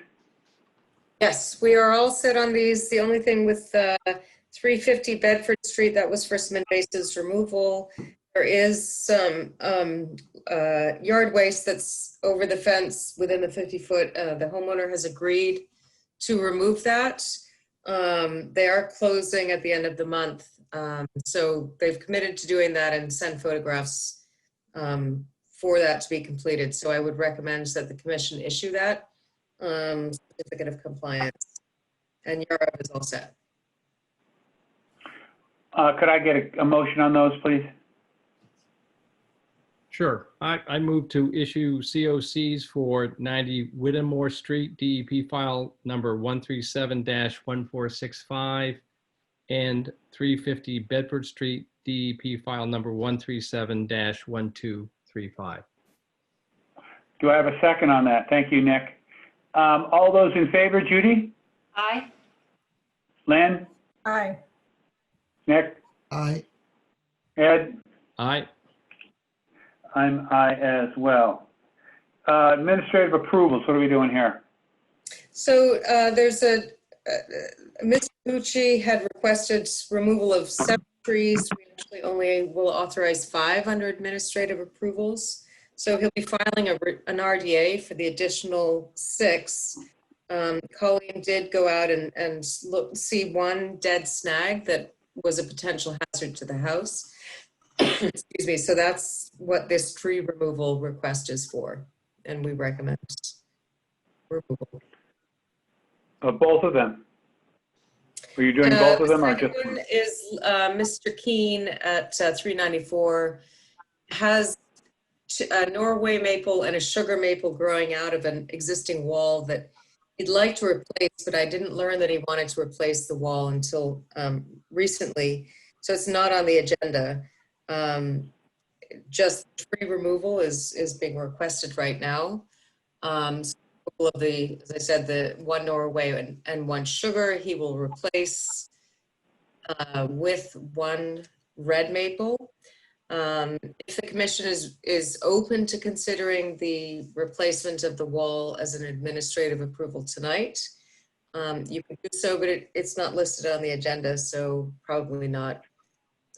Yes, we are all set on these. The only thing with 350 Bedford Street, that was for some invasives removal. There is some yard waste that's over the fence within the 50-foot. The homeowner has agreed to remove that. They are closing at the end of the month. So they've committed to doing that and send photographs for that to be completed. So I would recommend that the commission issue that certificate of compliance. And Europe is all set. Could I get a motion on those, please? Sure. I move to issue COCs for 90 Whittemore Street, DEP file number 137-1465, and 350 Bedford Street, DEP file number 137-1235. Do I have a second on that? Thank you, Nick. All those in favor, Judy? Aye. Lynn? Aye. Nick? Aye. Ed? Aye. I'm aye as well. Administrative approvals, what are we doing here? So there's Ms. Bucci had requested removal of 7 trees. We actually only will authorize 5 under administrative approvals. So he'll be filing an RDA for the additional 6. Colleen did go out and see one dead snag that was a potential hazard to the house. Excuse me. So that's what this tree removal request is for. And we recommend removal. Both of them? Are you doing both of them or The just second one? one is Mr. Keene at 394 has a Norway maple and a sugar maple growing out of an existing wall that he'd like to replace, but I didn't learn that he wanted to replace the wall until recently. So it's not on the agenda. Just tree removal is being requested right now. So a couple of the, as I said, the one Norway and one sugar, he will replace with one red maple. If the commission is open to considering the replacement of the wall as an administrative approval tonight, you can do so, but it's not listed on the agenda, so probably not.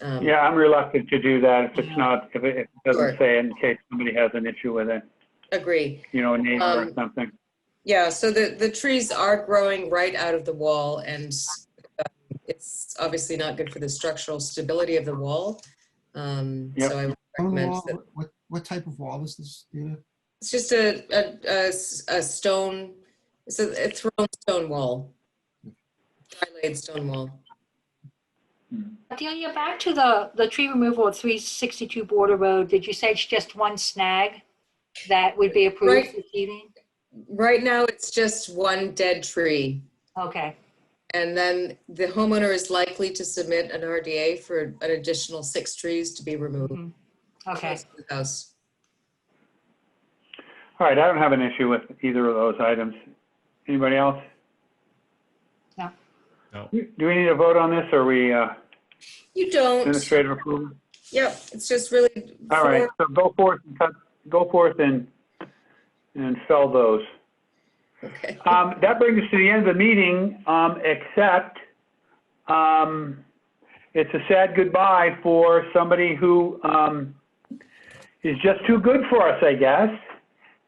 Yeah, I'm reluctant to do that if it's not, if it doesn't Sure. say it in case somebody has an issue with it, Agree. you know, a neighbor or something. Yeah, so the trees are growing right out of the wall, and it's obviously not good for the structural stability of the wall. So I would recommend Wall, that. what type of wall is this, Dina? It's just a stone, it's a thrown stone wall, dry laid stone wall. Delia, back to the tree removal of 362 Border Road, did you say it's just one snag that would be approved Right. this evening? Right now, it's just one dead tree. Okay. And then the homeowner is likely to submit an RDA for an additional 6 trees to be removed. Okay. Close to the house. All right, I don't have an issue with either of those items. Anybody else? No. No. Do we need a vote on this, or we You don't. administrative approval? Yep, it's just really. All right, so go forth and sell those. Okay. That brings us to the end of the meeting, except it's a sad goodbye for somebody who is just too good for us, I guess.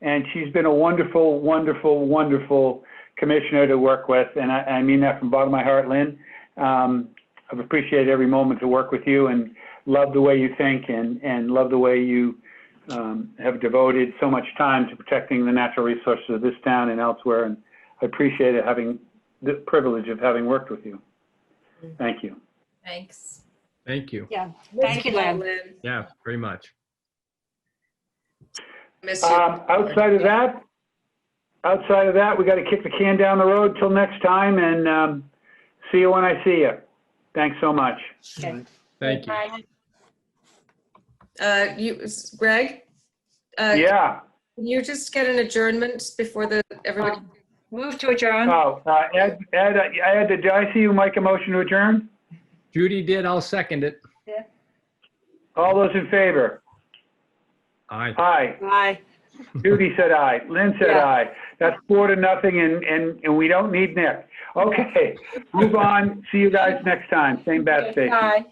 And she's been a wonderful, wonderful, wonderful commissioner to work with. And I mean that from the bottom of my heart, Lynn. I've appreciated every moment to work with you and love the way you think and love the way you have devoted so much time to protecting the natural resources of this town and elsewhere. And I appreciate it, having the privilege of having worked with you. Thank you. Thanks. Thank you. Yeah. Thank you, Lynn. Yeah, very much. Miss you. Outside of that, we got to kick the can down the road till next time, and see you when I see you. Thanks so much. Okay. Thank you. Greg? Yeah. Can you just get an adjournment before everybody? Move to adjourn. Oh, Ed, did I see you make a motion to adjourn? Judy did, I'll second it. Yeah. All those in favor? Aye. Aye. Aye. Judy said aye. Lynn said Yeah. aye. That's 4-0, and we don't need Nick. Okay, move on. See you guys next time. Same bat station. Bye.